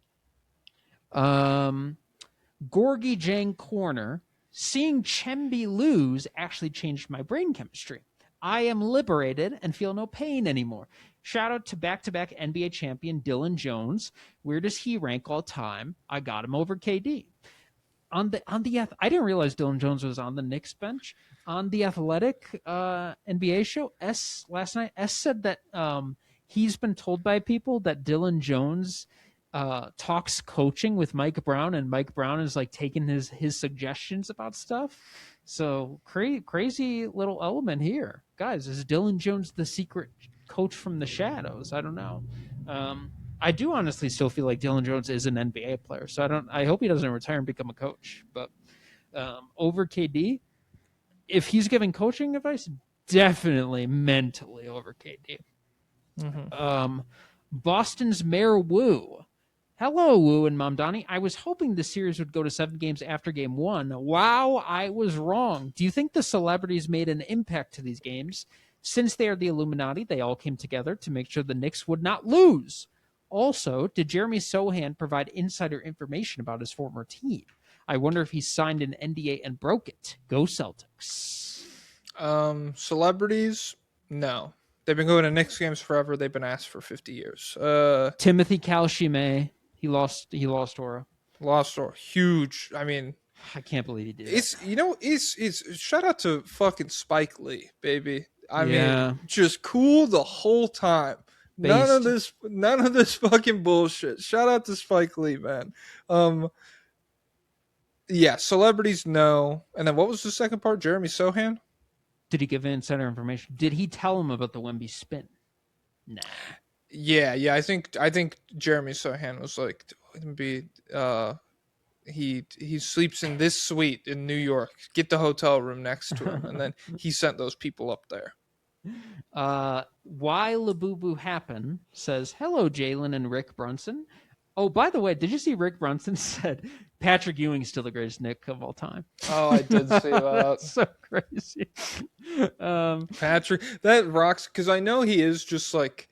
Gorgie Jang Corner, seeing Chemby lose actually changed my brain chemistry. I am liberated and feel no pain anymore. Shout out to back-to-back NBA champion Dylan Jones. Where does he rank all time? I got him over KD. I didn't realize Dylan Jones was on the Knicks bench. On the Athletic NBA show, last night, said that he's been told by people that Dylan Jones talks coaching with Mike Brown, and Mike Brown is like taking his suggestions about stuff. So crazy little element here, guys. Is Dylan Jones the secret coach from the shadows? I don't know. I do honestly still feel like Dylan Jones is an NBA player, so I hope he doesn't retire and become a coach. But over KD, if he's giving coaching advice, definitely mentally over KD. Mm-hmm. Boston's Mayor Wu. Hello, Wu and Mamdani. I was hoping the series would go to 7 games after game 1. Wow, I was wrong. Do you think the celebrities made an impact to these games? Since they are the Illuminati, they all came together to make sure the Knicks would not lose. Also, did Jeremy Sohan provide insider information about his former team? I wonder if he signed an NDA and broke it. Go Celtics. Celebrities? No. They've been going to Knicks games forever. They've been asked for 50 years. Timothy Kalshime. He lost Aura. Lost or huge. I mean, I can't believe he did. It's shout out to fucking Spike Lee, baby. I Yeah. mean, just cool the whole time. None of this fucking bullshit. Shout out to Spike Lee, man. Yeah, celebrities, no. And then what was the second part? Jeremy Sohan? Did he give insider information? Did he tell him about the Wemby spin? Nah. Yeah. I think Jeremy Sohan was like, he sleeps in this suite in New York. Get the hotel room next to him, and then he sent those people up there. Why Labubu Happen says, hello, Jalen and Rick Brunson. Oh, by the way, did you see Rick Brunson said Patrick Ewing's still the greatest Knick of all time? Oh, I did see that. That's so crazy. Patrick, that rocks, because I know he is just like,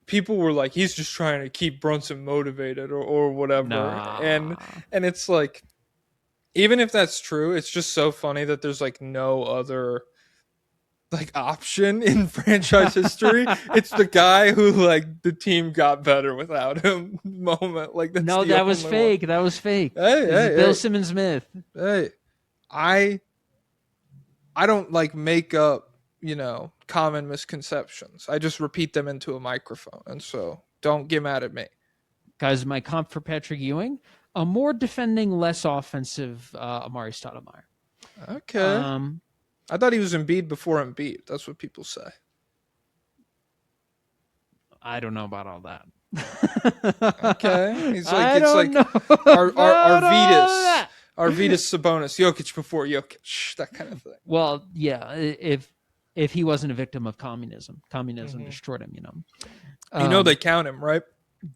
people were like, he's just trying to keep Brunson motivated or whatever. Nah. And it's like, even if that's true, it's just so funny that there's like no other like option in franchise history. It's the guy who like the team got better without him moment. Like that's that was fake. One. That was fake. Hey, Bill Simmons Smith. Hey, I don't like make up, common misconceptions. I just repeat them into a microphone, and so don't get mad at me. Guys, my comp for Patrick Ewing, a more defending, less offensive Amari Stoudemire. Okay. I thought he was Embiid before Embiid. That's what people say. I don't know about all that. Okay. He's like, Arvydas Sabonis, Jokic before Jokic, that kind of thing. Well, yeah, if he wasn't a victim of communism destroyed him, They count him, right?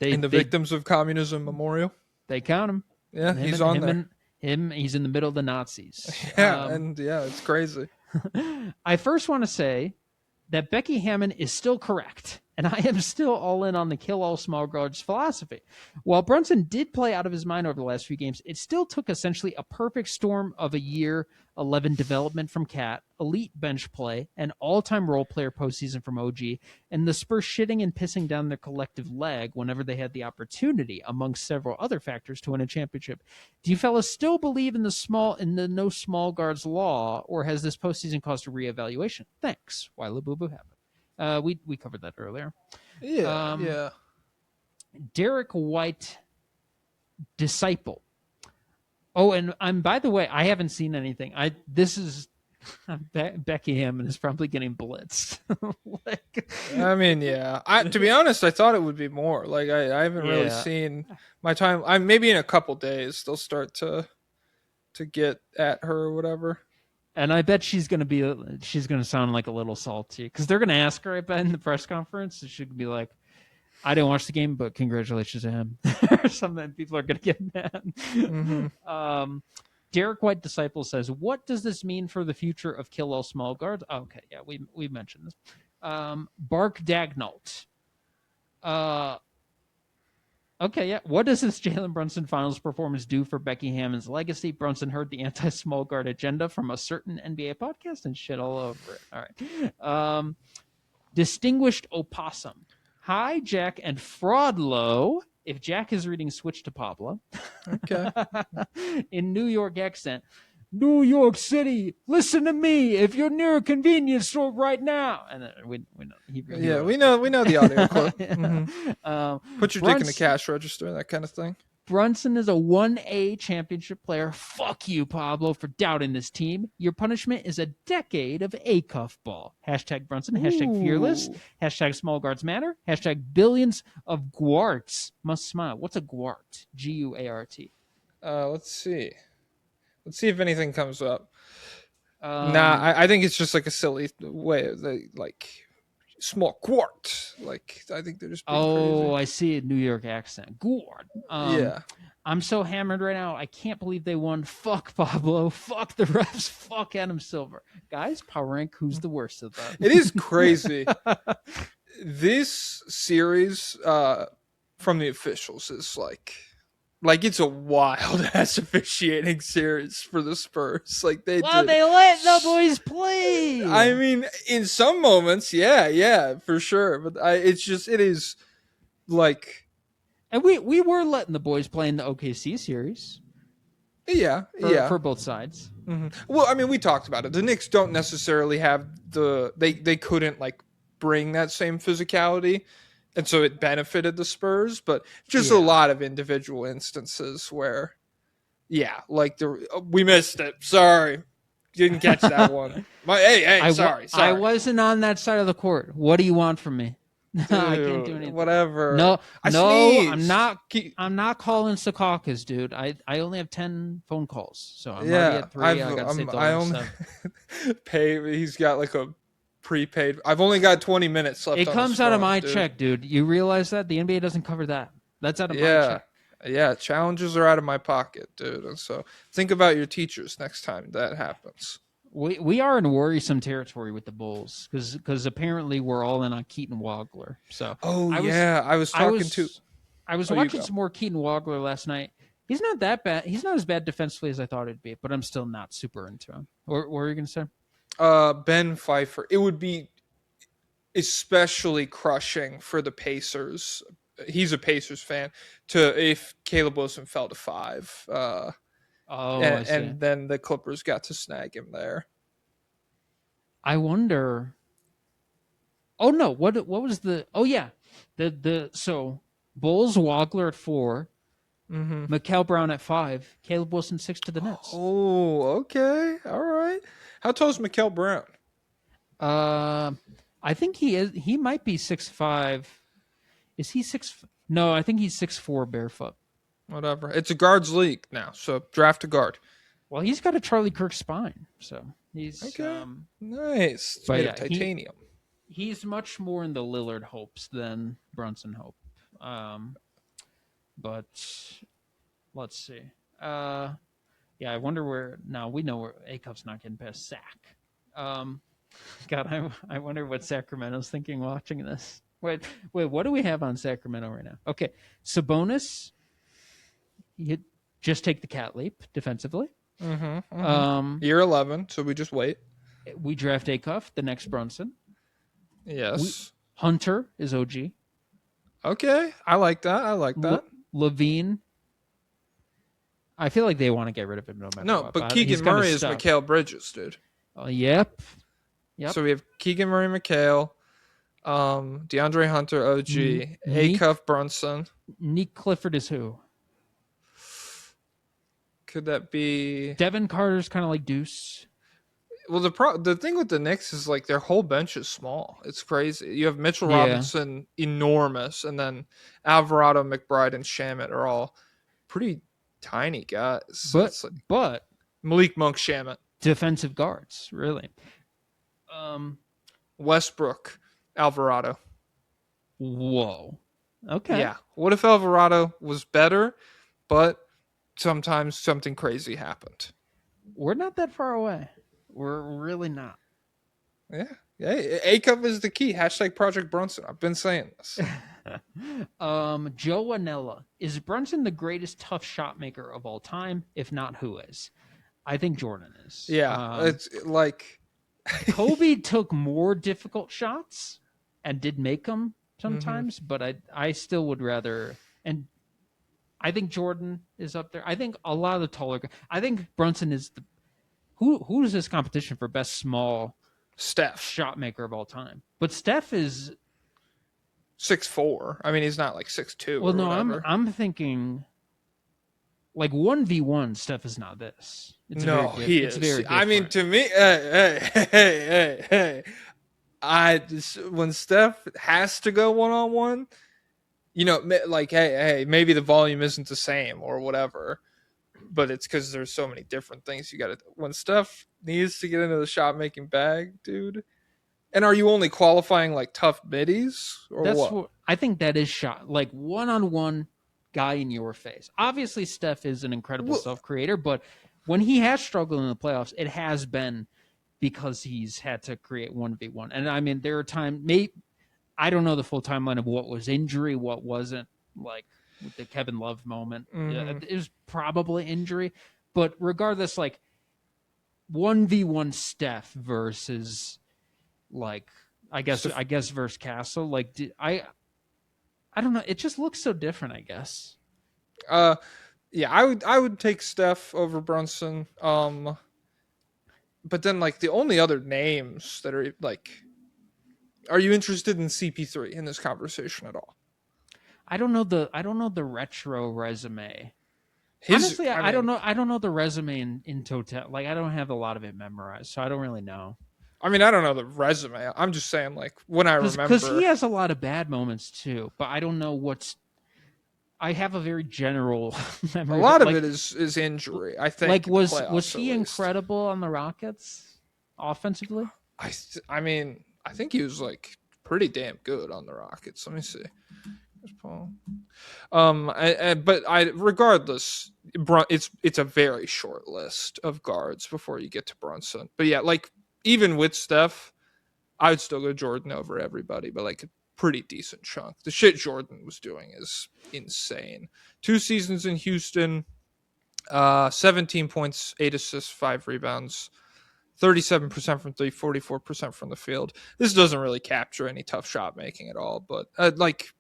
In the Victims of Communism Memorial. They count him. Yeah, he's on there. He's in the middle of the Nazis. Yeah, it's crazy. I first want to say that Becky Hammon is still correct, and I am still all in on the kill all small guards philosophy. While Brunson did play out of his mind over the last few games, it still took essentially a perfect storm of a year 11 development from Cat, elite bench play, an all-time role player postseason from OG, and the Spurs shitting and pissing down their collective leg whenever they had the opportunity, amongst several other factors, to win a championship. Do you fellas still believe in the no small guards law, or has this postseason caused a reevaluation? Thanks. Why Labubu have it? We covered that earlier. Yeah. Derek White, disciple. Oh, and by the way, I haven't seen anything. Becky Hammon is probably getting blitzed. I mean, yeah. To be honest, I thought it would be more. Like I haven't really seen my time. Maybe in a couple days they'll start to get at her or whatever. And I bet she's gonna sound like a little salty because they're gonna ask her. I bet in the press conference, she could be like, "I didn't watch the game, but congratulations to him," or something. People are gonna get mad. Mm-hmm. Derek White Disciple says, "What does this mean for the future of kill all small guards?" Oh, okay, yeah, we mentioned this. Bark Dagnalt. Okay, yeah. What does this Jalen Brunson finals performance do for Becky Hammon's legacy? Brunson heard the anti-small guard agenda from a certain NBA podcast and shit all over it. All right. Distinguished Opossum. Hi, Jack and Fraudlow. If Jack is reading, switch to Pablo. Okay. In New York accent. New York City, listen to me. If you're near a convenience store right now, and we know. We know the audio clip. Mm-hmm. Put your dick in the cash register, that kind of thing. Brunson is a 1A championship player. Fuck you, Pablo, for doubting this team. Your punishment is a decade of A-cuff ball. Hashtag Brunson. Hashtag fearless. Hashtag small guards matter. Hashtag billions of guarts must smile. What's a guart? Guart. Let's see. Let's see if anything comes up. I think it's just like a silly way of small quart. Like, I think they're just being Oh, crazy. I see a New York accent. Gourd. Yeah. I'm so hammered right now. I can't believe they won. Fuck Pablo. Fuck the refs. Fuck Adam Silver. Guys, power rank. Who's the worst of them? It is crazy. This series from the officials is like it's a wild ass officiating series for the Spurs. Like they Well, did. they let the boys play. I mean, in some moments, yeah, for sure. But it is like, And we were letting the boys play in the OKC series yeah. for both sides. Well, I mean, we talked about it. The Knicks don't necessarily have they couldn't like bring that same physicality, and so it benefited the Spurs. But just a lot of individual instances where, yeah, like we missed it. Sorry, didn't catch that one. Sorry. I wasn't on that side of the court. What do you want from me? Dude, I can't do anything. Whatever. No, sneezed. I'm not calling Secaucus, dude. I only have 10 phone calls, so I'm already at 3. I gotta say I only pay. He's got like a prepaid. I've only got 20 minutes left. It on comes his out of phone, my dude. check, dude. You realize that the NBA doesn't cover that. That's out of my check. Yeah, challenges are out of my pocket, dude. And so think about your teachers next time that happens. We are in worrisome territory with the Bulls because apparently we're all in on Keaton Wagler. So I was watching some more Keaton Wagler last night. He's not that bad. He's not as bad defensively as I thought it'd be, but I'm still not super into him. What were you gonna say? Ben Pfeiffer. It would be especially crushing for the Pacers. He's a Pacers fan. If Caleb Wilson fell to 5. And then the Clippers got to snag him there. I wonder. Oh no! What was the? Oh yeah, so Bulls Wagler at 4, Mikal Brown at 5, Caleb Wilson 6 to the Nets. Oh, okay, all right. How tall is Mikal Brown? I think he is. He might be 6'5". Is he 6? No, I think he's 6'4" barefoot. Whatever. It's a guards league now, so draft a guard. Well, he's got a Charlie Kirk spine, so he's okay. Nice. It's made of titanium. He's much more in the Lillard hopes than Brunson hope. But let's see. Yeah, I wonder where. Now we know where A-Cup's not getting past Sac. God, I wonder what Sacramento's thinking watching this. Wait, what do we have on Sacramento right now? Okay, Sabonis. You just take the cat leap defensively. Year 11, so we just wait. We draft Acuff, the next Brunson. Yes. Hunter is OG. Okay, I like that. Levine. I feel like they want to get rid of him no matter what. No, but Keegan Murray is Mikal Bridges, dude. Yep. So we have Keegan Murray, Mikal, DeAndre Hunter, OG, Acuff, Brunson. Nick Clifford is who? Could that be Devin Carter's kind of like Deuce? Well, the thing with the Knicks is like their whole bench is small. It's crazy. You have Mitchell Robinson, enormous, and then Alvarado, McBride, and Shamet are all pretty tiny guys. But Malik Monk, Shamet, defensive guards, really. Westbrook, Alvarado. Whoa. Okay. Yeah. What if Alvarado was better, but sometimes something crazy happened? We're not that far away. We're really not. Yeah. A-Cup is the key. # Project Brunson. I've been saying this. Joe Anella. Is Brunson the greatest tough shot maker of all time? If not, who is? I think Jordan is. Yeah. It's like Kobe took more difficult shots and did make them sometimes, but I still would rather. And I think Jordan is up there. I think a lot of the taller guys. I think Brunson is the. Who is this competition for best small Steph shot maker of all time? But Steph is 6'4". I mean, he's not like 6'2". Well, no, whatever. I'm thinking like 1v1. Steph is not this. It's he is. I mean, to me, hey. When Steph has to go 1-on-1, like hey, maybe the volume isn't the same or whatever. But it's because there's so many different things you got to. When Steph needs to get into the shot making bag, dude, And are you only qualifying like tough middies or That's what? I think that is shot like one-on-one guy in your face. Obviously, Steph is an incredible Well, self-creator, but when he has struggled in the playoffs, it has been because he's had to create 1v1. And I mean, there are times, I don't know the full timeline of what was injury, what wasn't, like with the Kevin Love moment. Yeah, it was probably injury. But regardless, like 1v1 Steph versus like I guess versus Castle. Like I don't know. It just looks so different, I guess. Yeah, I would take Steph over Brunson. But then like the only other names that are like, are you interested in CP3 in this conversation at all? I don't know the retro resume. His, Honestly, I I don't mean, know. I don't know the resume in total. Like, I don't have a lot of it memorized, so I don't really know. I mean, I don't know the resume. I'm just saying, like, when I Because he remember, has a lot of bad moments too, but I don't know what's. I have a very general a memory. lot of Like, it is injury. I think like in the was playoffs at he least. incredible on the Rockets offensively? I mean, I think he was like pretty damn good on the Rockets. Let me see. Here's Paul. But regardless, it's a very short list of guards before you get to Brunson. But yeah, like even with Steph, I would still go Jordan over everybody, but like a pretty decent chunk. The shit Jordan was doing is insane. 2 seasons in Houston, 17 points, 8 assists, 5 rebounds, 37% from three, 44% from the field. This doesn't really capture any tough shot making at all, but like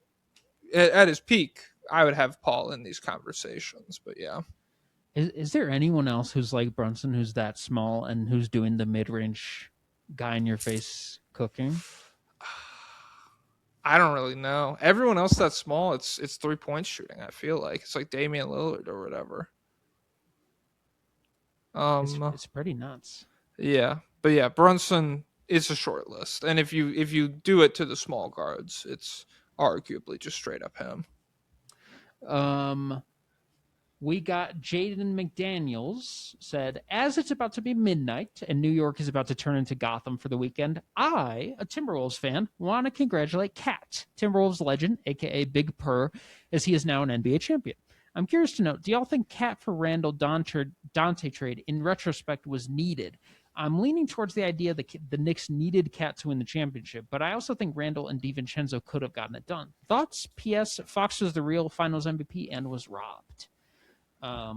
at his peak, I would have Paul in these conversations. But yeah, Is there anyone else who's like Brunson who's that small and who's doing the mid range guy in your face cooking? I don't really know. Everyone else that's small, it's 3 point shooting. I feel like it's like Damian Lillard or whatever. It's pretty nuts. Yeah, but yeah, Brunson is a short list, and if you do it to the small guards, it's arguably just straight up him. Um, we got Jaden McDaniels said, as it's about to be midnight and New York is about to turn into Gotham for the weekend, I, a Timberwolves fan, want to congratulate Cat, Timberwolves legend, aka Big Purr, as he is now an NBA champion. I'm curious to know, do y'all think Cat for Randall Dante trade in retrospect was needed? I'm leaning towards the idea that the Knicks needed Cat to win the championship, but I also think Randall and DiVincenzo could have gotten it done. Thoughts? P.S. Fox was the real Finals MVP and was robbed. I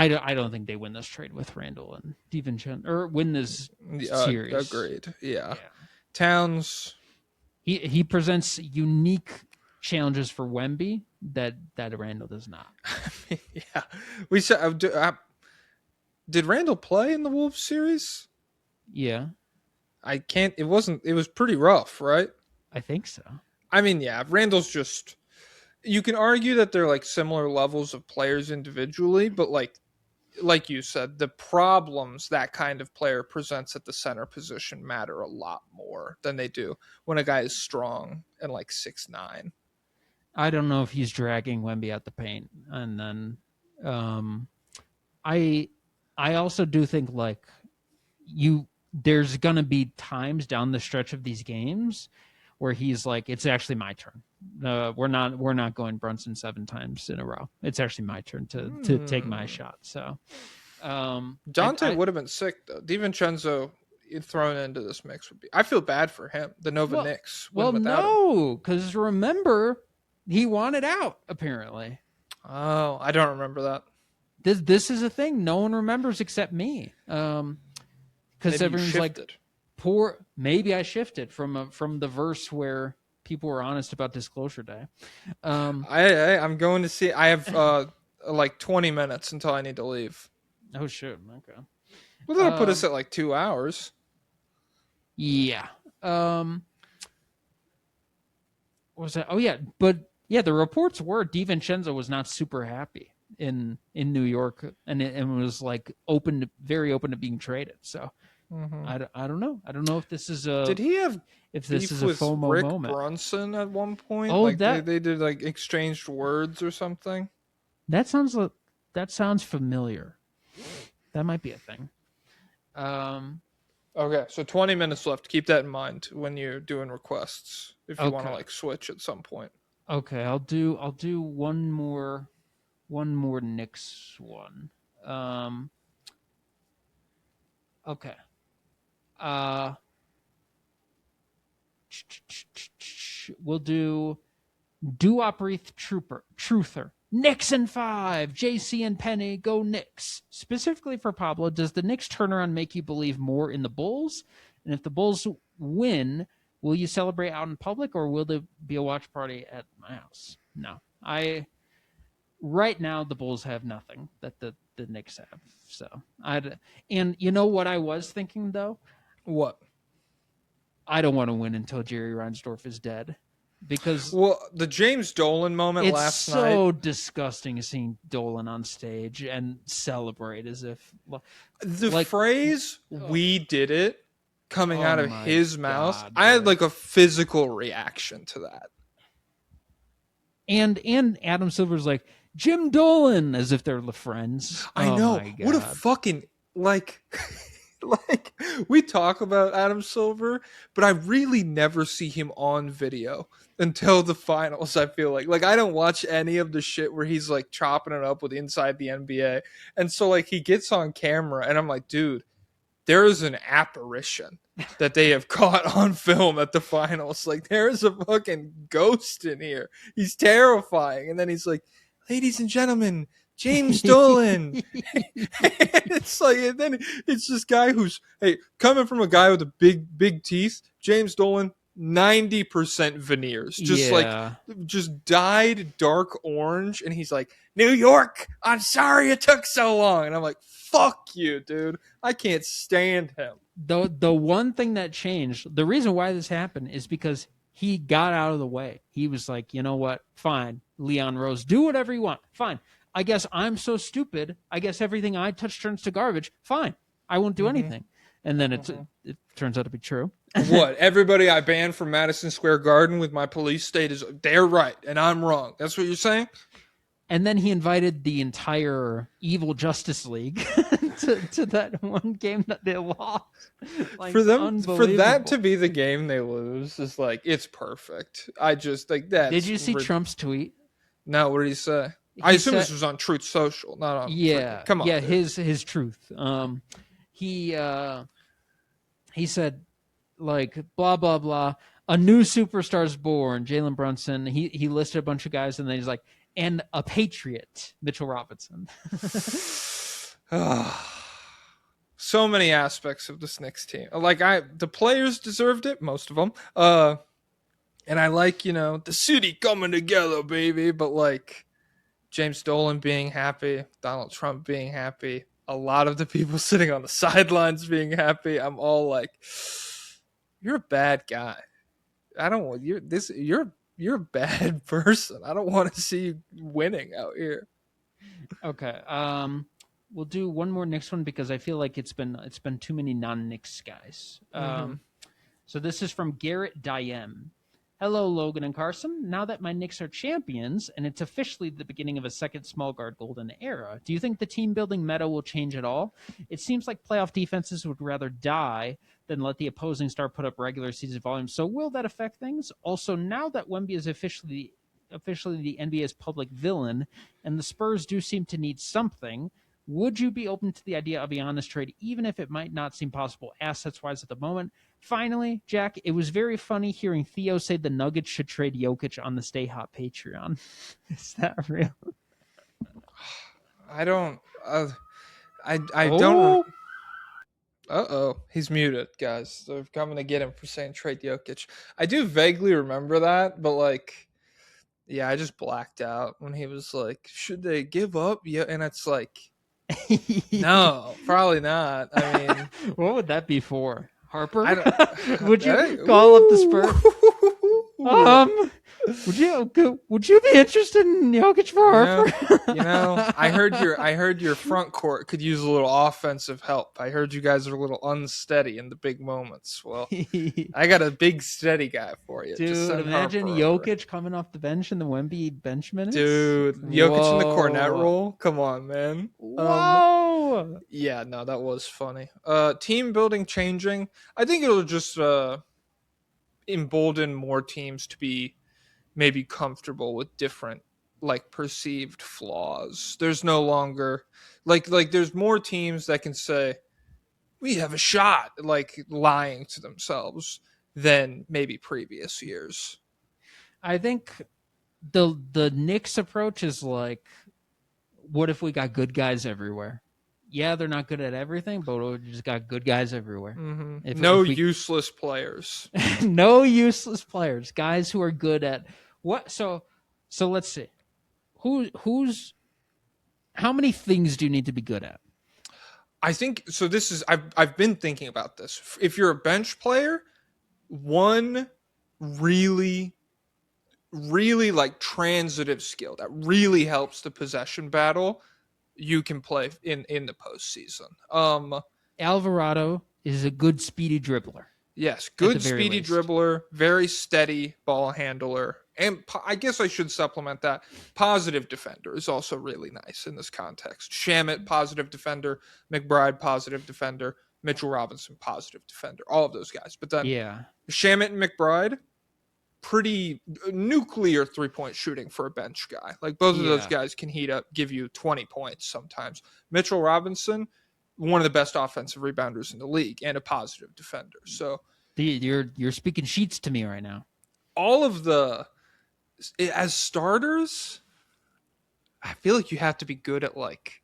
don't think they win this trade with Randall and DiVincenzo or win this series. Agreed. Yeah. Yeah. Towns. He presents unique challenges for Wemby that Randall does not. Yeah, we said. Did Randall play in the Wolves series? Yeah, I can't. It wasn't. It was pretty rough, right? I think so. I mean, yeah, Randall's just. You can argue that they're like similar levels of players individually, but like you said, the problems that kind of player presents at the center position matter a lot more than they do when a guy is strong and like 6'9". I don't know if he's dragging Wemby out the paint, and then I also do think like there's gonna be times down the stretch of these games where he's like, it's actually my turn. We're not going Brunson 7 times in a row. It's actually my turn to take my shot. So Dante would have been sick though. DiVincenzo thrown into this mix would be. I feel bad for him. The Nova Knicks. Well, no, because remember he wanted out apparently. Oh, I don't remember that. This is a thing no one remembers except me. Because everyone's like, poor. Maybe I shifted from the verse where people were honest about disclosure day. I'm going to see. I have like 20 minutes until I need to leave. Oh shit! Okay. Well, that'll put us at like 2 hours. Yeah. What was that? Oh yeah, but yeah, the reports were DiVincenzo was not super happy in New York, and it was like very open to being traded. So I don't know. I don't know if this is a. Did he have? If this is a with FOMO Rick moment. Brunson at one point, Oh, like that they did like exchanged words or something. That sounds familiar. That might be a thing. Okay, so 20 minutes left. Keep that in mind when you're doing requests. If you want to Okay. like switch at some point. Okay, I'll do one more Knicks one. Okay. Uh we'll do Duoprith Truther. Knicks in 5. JC and Penny go Knicks. Specifically for Pablo, does the Knicks turnaround make you believe more in the Bulls? And if the Bulls win, will you celebrate out in public or will there be a watch party at my house? No. Right now the Bulls have nothing that the Knicks have. So and you know what I was thinking though? What? I don't want to win until Jerry Reinsdorf is dead. Because the James Dolan moment it's last night. so disgusting seeing Dolan on stage and celebrate as if The phrase "we did it" coming out of his mouth, God, I had like a physical reaction to that. And Adam Silver's like Jim Dolan, as if they're friends. I know. What a fucking like. Like, we talk about Adam Silver, but I really never see him on video until the finals. I feel like I don't watch any of the shit where he's like chopping it up with Inside the NBA, and so like he gets on camera and I'm like, dude, there is an apparition that they have caught on film at the finals. Like, there is a fucking ghost in here. He's terrifying. And then he's like, ladies and gentlemen, James Dolan. It's like, and then it's this guy who's, hey, coming from a guy with a big teeth, James Dolan, 90% veneers, just dyed dark orange. And he's like, New York, I'm sorry it took so long. And I'm like, fuck you, dude. I can't stand him. The one thing that changed, the reason why this happened is because he got out of the way. He was like, you know what? Fine. Leon Rose, do whatever you want. Fine. I guess I'm so stupid. I guess everything I touch turns to garbage. Fine. I won't do anything. And then it turns out to be true. What? Everybody I banned from Madison Square Garden with my police state they're right and I'm wrong. That's what you're saying? And then he invited the entire evil Justice League to that one game that they lost. Like, for that to be the game they lose is like, it's perfect. I just like that. Did you see Trump's tweet? No, what did he say? I assume this was on Truth Social, not on. Yeah, come on. Yeah, dude. his truth. He said, like, blah blah blah. A new superstar's born. Jalen Brunson. He listed a bunch of guys, and then he's like, and a patriot, Mitchell Robinson. So many aspects of this Knicks team. Like, the players deserved it, most of them. And I like, the city coming together, baby. But like, James Dolan being happy, Donald Trump being happy, a lot of the people sitting on the sidelines being happy. I'm all like, you're a bad guy. I don't want you're a bad person. I don't want to see you winning out here. Okay. We'll do one more Knicks one because I feel like it's been too many non-Knicks guys. So this is from Garrett Diem. Hello, Logan and Carson. Now that my Knicks are champions and it's officially the beginning of a second small guard golden era, do you think the team building meta will change at all? It seems like playoff defenses would rather die than let the opposing star put up regular season volume. So will that affect things? Also, now that Wemby is officially the NBA's public villain and the Spurs do seem to need something, would you be open to the idea of a Giannis trade, even if it might not seem possible assets-wise at the moment? Finally, Jack, it was very funny hearing Theo say the Nuggets should trade Jokic on the Stay Hot Patreon. Is that real? I don't. I don't. He's muted, guys. They're coming to get him for saying trade Jokic. I do vaguely remember that, but like, yeah, I just blacked out when he was like, "Should they give up?" Yeah, and it's like, no, probably not. I mean, what would that be for? Harper? Would you call up the Spurs? Would you be interested in Jokic for Harper? I heard your front court could use a little offensive help. I heard you guys are a little unsteady in the big moments. Well, I got a big steady guy for you. Dude, imagine Jokic coming off the bench in the Wemby bench minutes. Dude, Jokic in the Cornet role. Come on, man. Whoa! Yeah, no, that was funny. Team building changing. I think it'll just embolden more teams to be maybe comfortable with different like perceived flaws. There's no longer like there's more teams that can say we have a shot, like lying to themselves than maybe previous years. I think the Knicks approach is like, what if we got good guys everywhere? Yeah, they're not good at everything, but we just got good guys everywhere. No useless players. No useless players, guys who are good at what? So let's see. Who's how many things do you need to be good at? I think so. This is I've been thinking about this. If you're a bench player, one really really like transitive skill that really helps the possession battle you can play in the postseason. Alvarado is a good speedy dribbler. Yes, good speedy dribbler, very steady ball handler, and I guess I should supplement that. Positive defender is also really nice in this context. Shamet, positive defender. McBride, positive defender. Mitchell Robinson, positive defender. All of those guys. But then Shamet and McBride, pretty nuclear 3-point shooting for a bench guy. Like both of those guys can heat up, give you 20 points sometimes. Mitchell Robinson, one of the best offensive rebounders in the league and a positive defender. So you're speaking sheets to me right now. All of the as starters, I feel like you have to be good at like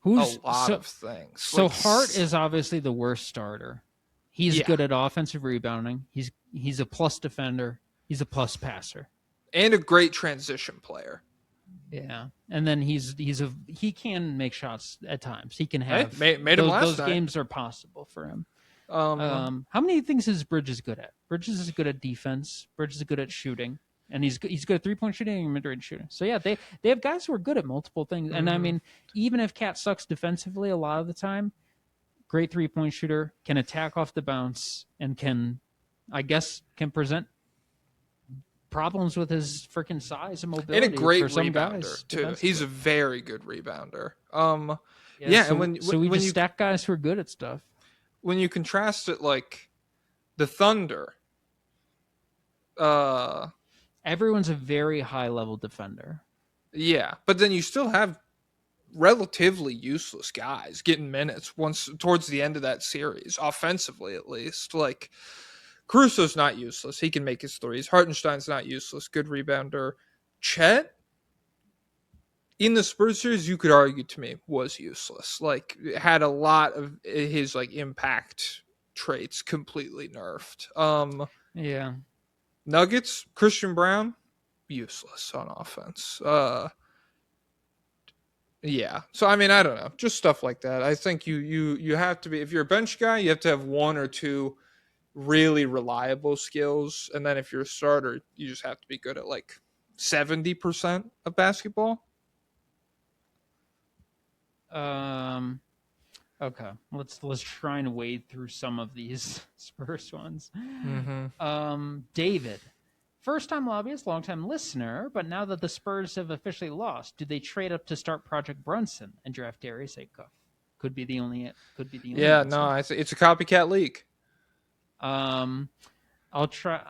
a lot of things. So like, Hart is obviously the worst starter. He's good at offensive rebounding. He's a plus defender. He's a plus passer. And a great transition player. Yeah. And then he can make shots at times. He can have made him last those night. Games are possible for him. How many things is Bridges good at? Bridges is good at defense. Bridges is good at shooting. And he's good at 3-point shooting and mid-range shooting. So yeah, they have guys who are good at multiple things. And I mean, even if Cat sucks defensively a lot of the time, great 3-point shooter, can attack off the bounce, and can present problems with his freaking size and mobility. And a great for some rebounder guys, too. He's a very good rebounder. So, and when you stack guys who are good at stuff. When you contrast it like the Thunder, everyone's a very high level defender. Yeah, but then you still have relatively useless guys getting minutes once towards the end of that series, offensively at least. Like Caruso's not useless; he can make his threes. Hartenstein's not useless, good rebounder. Chet in the Spurs series, you could argue to me was useless. Like had a lot of his like impact traits completely nerfed. Nuggets, Christian Brown, useless on offense. So I mean, I don't know, just stuff like that. I think you have to be, if you're a bench guy, you have to have one or two really reliable skills, and then if you're a starter, you just have to be good at like 70% of basketball. Okay, let's try and wade through some of these Spurs ones. David, first-time lobbyist, long-time listener, but now that the Spurs have officially lost, do they trade up to start Project Brunson and draft Darius Acuff? Could be the only. Yeah, answer. no, it's a copycat league. I'll try.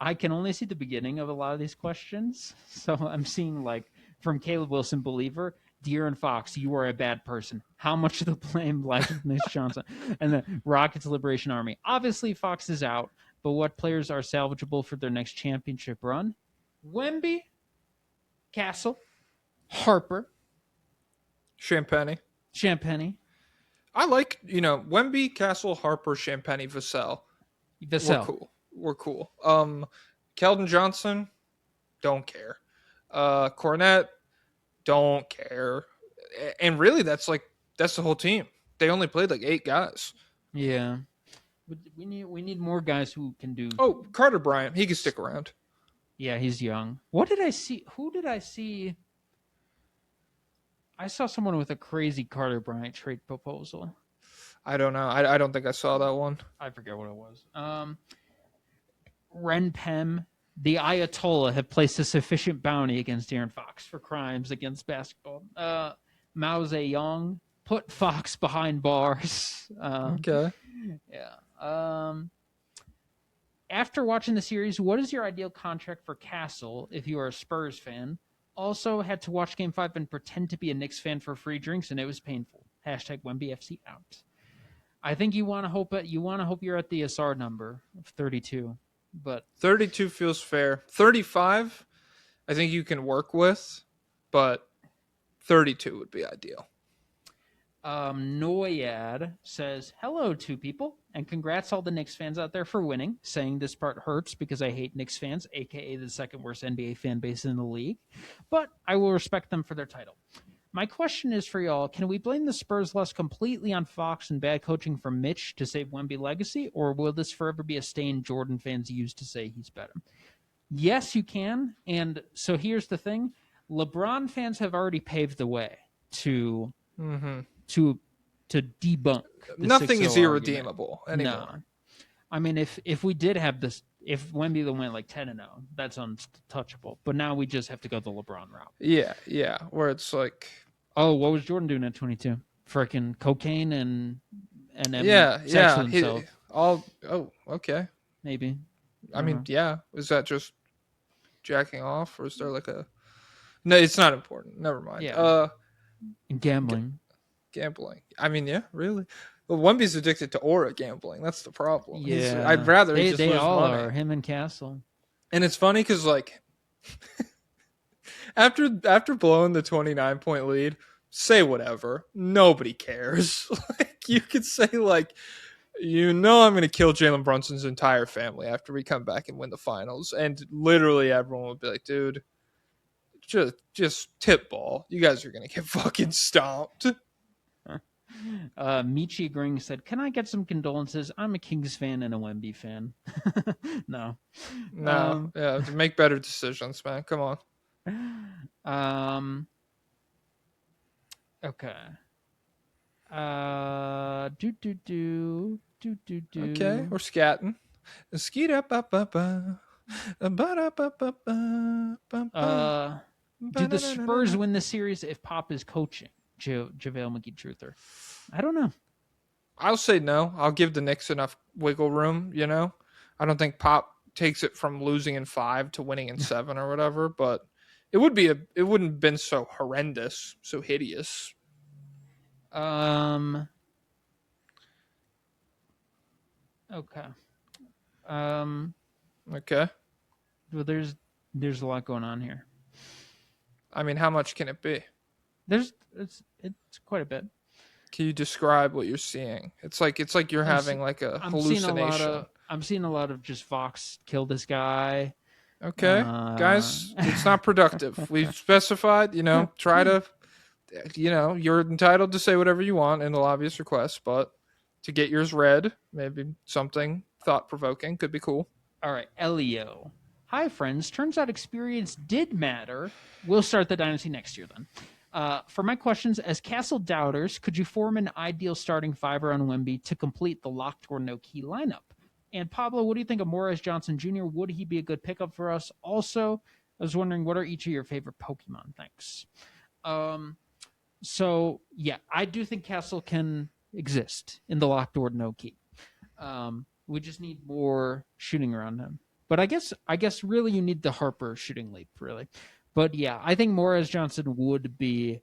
I can only see the beginning of a lot of these questions, so I'm seeing like from Caleb Wilson, believer. De'Aaron Fox, you are a bad person. How much of the blame lies with Mitch Johnson? And the Rockets Liberation Army. Obviously, Fox is out, but what players are salvageable for their next championship run? Wemby, Castle, Harper, Champagny. I like, Wemby, Castle, Harper, Champagny, Vassell. We're cool. Keldon Johnson, don't care. Cornette, don't care. And really, that's the whole team. They only played like 8 guys. Yeah. We need more guys who can do. Oh, Carter Bryant, he can stick around. Yeah, he's young. What did I see? Who did I see? I saw someone with a crazy Carter Bryant trade proposal. I don't know. I don't think I saw that one. I forget what it was. Ren Pem, the Ayatollah, have placed a sufficient bounty against De'Aaron Fox for crimes against basketball. Mao Zedong put Fox behind bars. Okay. Yeah. After watching the series, what is your ideal contract for Castle if you are a Spurs fan? Also, had to watch Game 5 and pretend to be a Knicks fan for free drinks, and it was painful. Hashtag WembyFC out. I think you want to hope you're at the SR number of 32, but 32 feels fair. 35, I think you can work with, but 32 would be ideal. Noyad says, hello, two people, and congrats all the Knicks fans out there for winning. Saying this part hurts because I hate Knicks fans, aka the second worst NBA fan base in the league, but I will respect them for their title. My question is for y'all, can we blame the Spurs less completely on Fox and bad coaching from Mitch to save Wemby legacy, or will this forever be a stain Jordan fans use to say he's better? Yes, you can, and so here's the thing. LeBron fans have already paved the way to debunk the Nothing 6-0 is irredeemable anymore. No. I mean, if we did have this, if Wemby went like 10-0, that's untouchable. But now we just have to go the LeBron route. Yeah. Where it's like, oh, what was Jordan doing at 22? Freaking cocaine and yeah. with himself. Okay. Maybe. I mean, yeah. Is that just jacking off, or is there like a? No, it's not important. Never mind. Yeah. And gambling. Gambling. I mean, yeah, really. Well, Wemby's addicted to aura gambling. That's the problem. Yeah. I'd rather they just lose all money. are. Him and Castle. And it's funny because like after blowing the 29-point lead, say whatever. Nobody cares. Like you could say like, I'm going to kill Jalen Brunson's entire family after we come back and win the finals, and literally everyone would be like, dude, just tip ball. You guys are going to get fucking stomped. Michi Gring said, can I get some condolences? I'm a Kings fan and a Wemby fan. No. Yeah, to make better decisions, man. Come on. Okay. Okay, we're scatting. Skeet up up up. Do the Spurs win the series if Pop is coaching? JaVale McGee Truther. I don't know. I'll say no. I'll give the Knicks enough wiggle room, I don't think Pop takes it from losing in 5 to winning in 7 or whatever, but it wouldn't have been so horrendous, so hideous. Okay. Okay. Well, there's a lot going on here. I mean, how much can it be? It's quite a bit. Can you describe what you're seeing? It's like you're having like a hallucination. I'm seeing a lot of just Fox kill this guy. Okay, guys, it's not productive. We've specified, try to, you're entitled to say whatever you want in the lobbyist request, but to get yours read, maybe something thought-provoking could be cool. All right, Elio. Hi, friends. Turns out experience did matter. We'll start the dynasty next year then. For my questions, as Castle doubters, could you form an ideal starting fiver on Wemby to complete the locked or no-key lineup? And Pablo, what do you think of Morris Johnson Jr.? Would he be a good pickup for us? Also, I was wondering, what are each of your favorite Pokemon? Thanks. So, yeah, I do think Castle can exist in the locked or no-key. We just need more shooting around him. But I guess really you need the Harper shooting leap, really. But yeah, I think Morris Johnson would be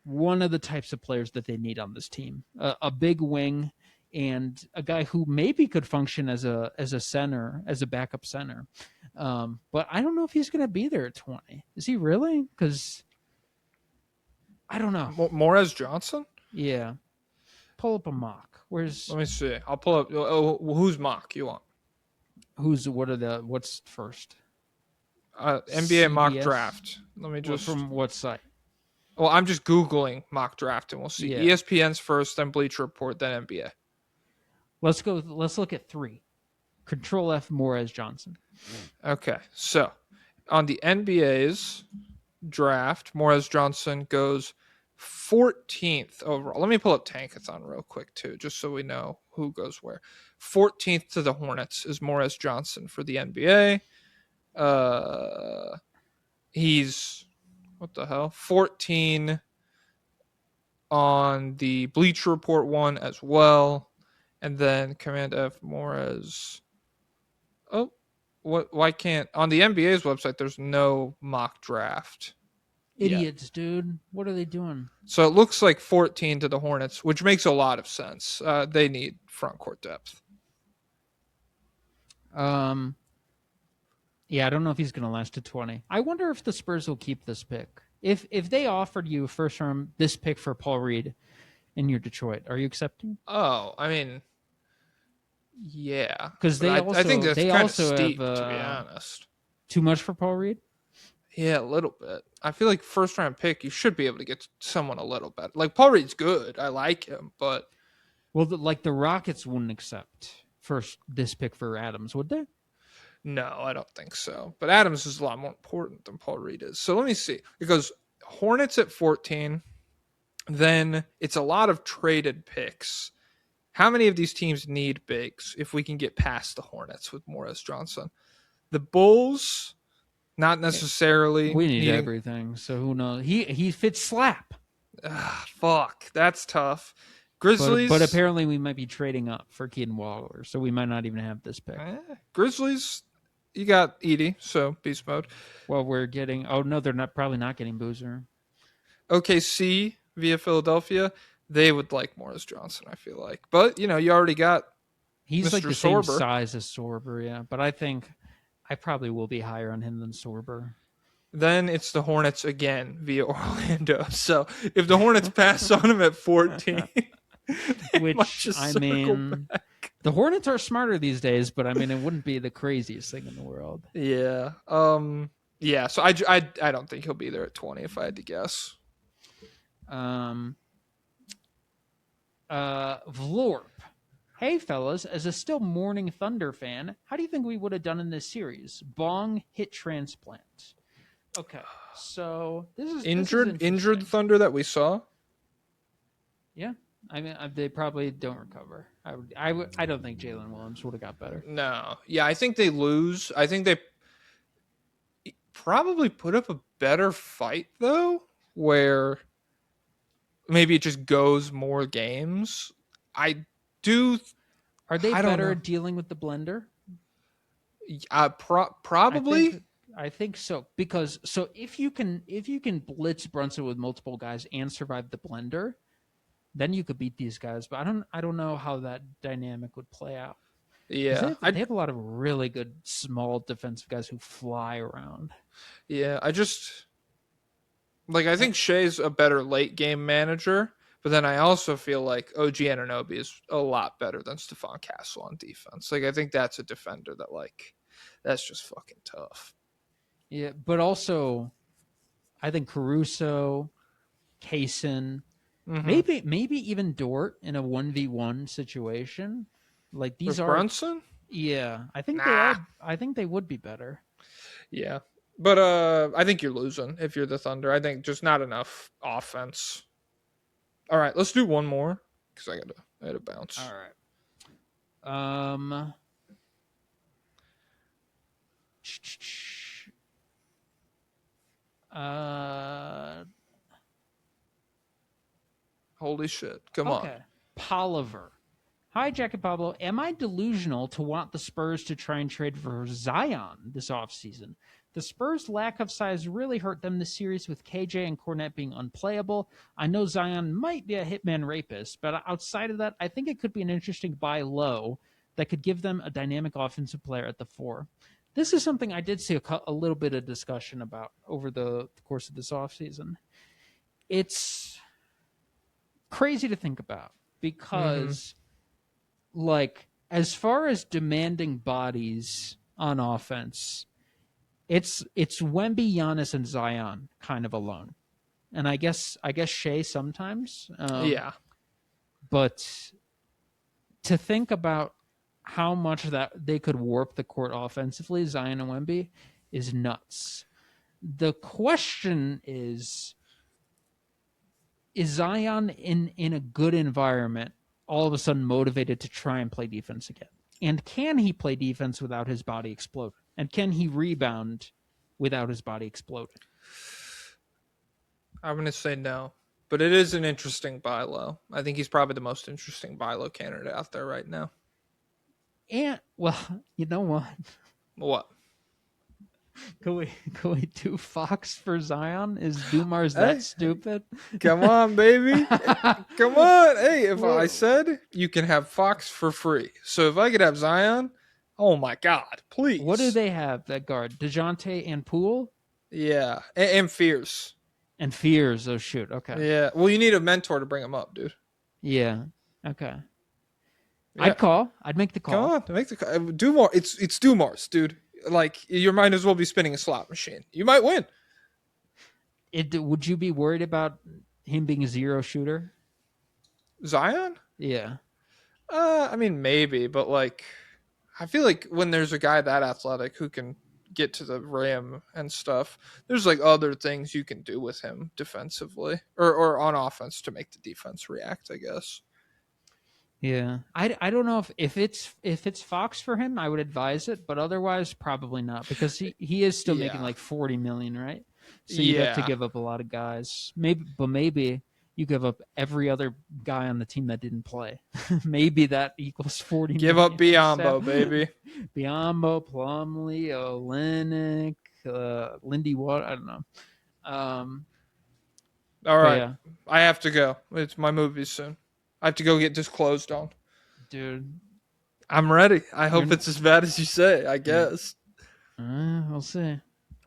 one of the types of players that they need on this team. A big wing and a guy who maybe could function as a center, as a backup center. But I don't know if he's going to be there at 20. Is he really? Because I don't know. Morris Johnson? Yeah. Pull up a mock. Let me see. I'll pull up. Who's mock you want? What's first? NBA CBS? mock draft. Let me just. From what site? Well, I'm just Googling mock draft and we'll see. Yeah. ESPN's first, then Bleacher Report, then NBA. Let's look at 3. Control F, Morris Johnson. Okay. So on the NBA's draft, Morris Johnson goes 14th overall. Let me pull up Tankathon real quick too, just so we know who goes where. 14th to the Hornets is Morris Johnson for the NBA. He's what the hell? 14 on the Bleacher Report one as well. And then Command F Morez. Oh, what? Why can't on the NBA's website? There's no mock draft. Idiots, dude. What are they doing? So it looks like 14 to the Hornets, which makes a lot of sense. They need front court depth. Yeah, I don't know if he's going to last to 20. I wonder if the Spurs will keep this pick. If they offered you first round this pick for Paul Reed in your Detroit, are you accepting? Oh, I mean, yeah, because I think that's kind of steep, have, to be honest. Too much for Paul Reed? Yeah, a little bit. I feel like first round pick, you should be able to get someone a little better. Like Paul Reed's good. I like him, but the Rockets wouldn't accept this pick for Adams, would they? no, I don't think so. But Adams is a lot more important than Paul Reed is. So let me see. Because Hornets at 14, then it's a lot of traded picks. How many of these teams need bigs if we can get past the Hornets with Morris Johnson? The Bulls, not necessarily. We need everything, so who knows? He fits slap. Fuck, that's tough. Grizzlies. But apparently we might be trading up for Keaton Waller, so we might not even have this pick. Grizzlies, you got Edie, so beast mode. Well, we're getting... Oh, no, they're probably not getting Boozer. OKC via Philadelphia, they would like Morris Johnson, I feel like. But, you already got He's Mr. like the Sorber. same size as Sorber, yeah. But I think I probably will be higher on him than Sorber. Then it's the Hornets again via Orlando. So if the Hornets pass on him at 14... Which, I mean, the Hornets are smarter these days, but I mean, it wouldn't be the craziest thing in the world. Yeah. Yeah, so I don't think he'll be there at 20 if I had to guess. Vlorp. Hey, fellas, as a still mourning Thunder fan, how do you think we would have done in this series? Bong hit transplant. Okay, so this is injured Thunder that we saw. Yeah, I mean they probably don't recover. I don't think Jalen Williams would have got better. No, yeah, I think they lose. I think they probably put up a better fight though, where maybe it just goes more games. I do. Are they better at dealing with the blender? Probably. I think so, because if you can blitz Brunson with multiple guys and survive the blender, then you could beat these guys. But I don't know how that dynamic would play out. Yeah, they have a lot of really good small defensive guys who fly around. Yeah, I think Shea's a better late game manager, but then I also feel like OG Anunoby is a lot better than Stephon Castle on defense. Like I think that's a defender that that's just fucking tough. Yeah, but also, I think Caruso, Kaysen, maybe even Dort in a 1v1 situation. Like these With Brunson? Yeah, I think they are. I think they would be better. Yeah, but I think you're losing if you're the Thunder. I think just not enough offense. All right, let's do one more because I had to bounce. All right. Holy shit. Come on. Poliver. Hi, Jack and Pablo. Am I delusional to want the Spurs to try and trade for Zion this offseason? The Spurs' lack of size really hurt them this series with KJ and Cornette being unplayable. I know Zion might be a hitman rapist, but outside of that, I think it could be an interesting buy low that could give them a dynamic offensive player at the 4. This is something I did see a little bit of discussion about over the course of this offseason. It's crazy to think about because, as far as demanding bodies on offense, it's Wemby, Giannis, and Zion kind of alone, and I guess Shea sometimes. Yeah, but to think about how much that they could warp the court offensively, Zion and Wemby, is nuts. The question is Zion in a good environment all of a sudden motivated to try and play defense again? And can he play defense without his body exploding? And can he rebound without his body exploding? I'm going to say no. But it is an interesting buy low. I think he's probably the most interesting buy low candidate out there right now. And well, you know what? What? Can we do Fox for Zion? Is Dumar's that stupid? Come on, baby. Come on. Hey, if I said you can have Fox for free. So if I could have Zion, oh my God, please. What do they have that guard? DeJounte and Poole? Yeah. And Fears. And Fears. Oh, shoot. Okay. Yeah. Well, you need a mentor to bring him up, dude. Yeah. Okay. Yeah. I'd call. I'd make the call. Come on. Make the call. Dumars. It's Dumars, dude. Like, you might as well be spinning a slot machine. You might win. Would you be worried about him being a zero shooter? Zion? Yeah. I mean, maybe, but like, I feel like when there's a guy that athletic who can get to the rim and stuff, there's like other things you can do with him defensively or on offense to make the defense react, I guess. Yeah. I don't know if it's Fox for him, I would advise it, but otherwise probably not, because he is still making like 40 million, right? So you have to give up a lot of guys. Maybe you give up every other guy on the team that didn't play. Maybe that equals 40 Give million. up Biyombo, baby. Biyombo, Plumlee, Olynyk, Lindy Watt, I don't know. All right. Yeah. I have to go. It's my movie soon. I have to go get disclosed on. Dude. I'm ready. I hope it's as bad as you say, I guess. We'll see.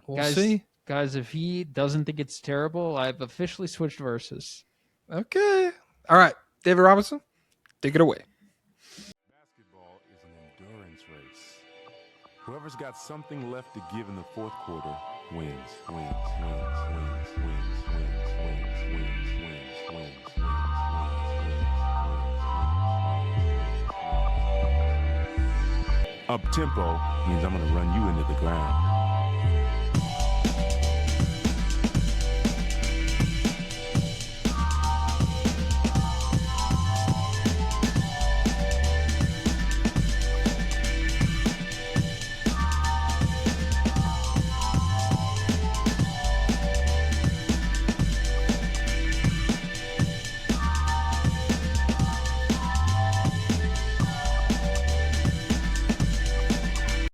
We'll see. Guys, if he doesn't think it's terrible, I've officially switched verses. Okay. All right. David Robinson, take it away. Basketball is an endurance race. Whoever's got something left to give in the fourth quarter wins. Up tempo means I'm going to run you into the ground.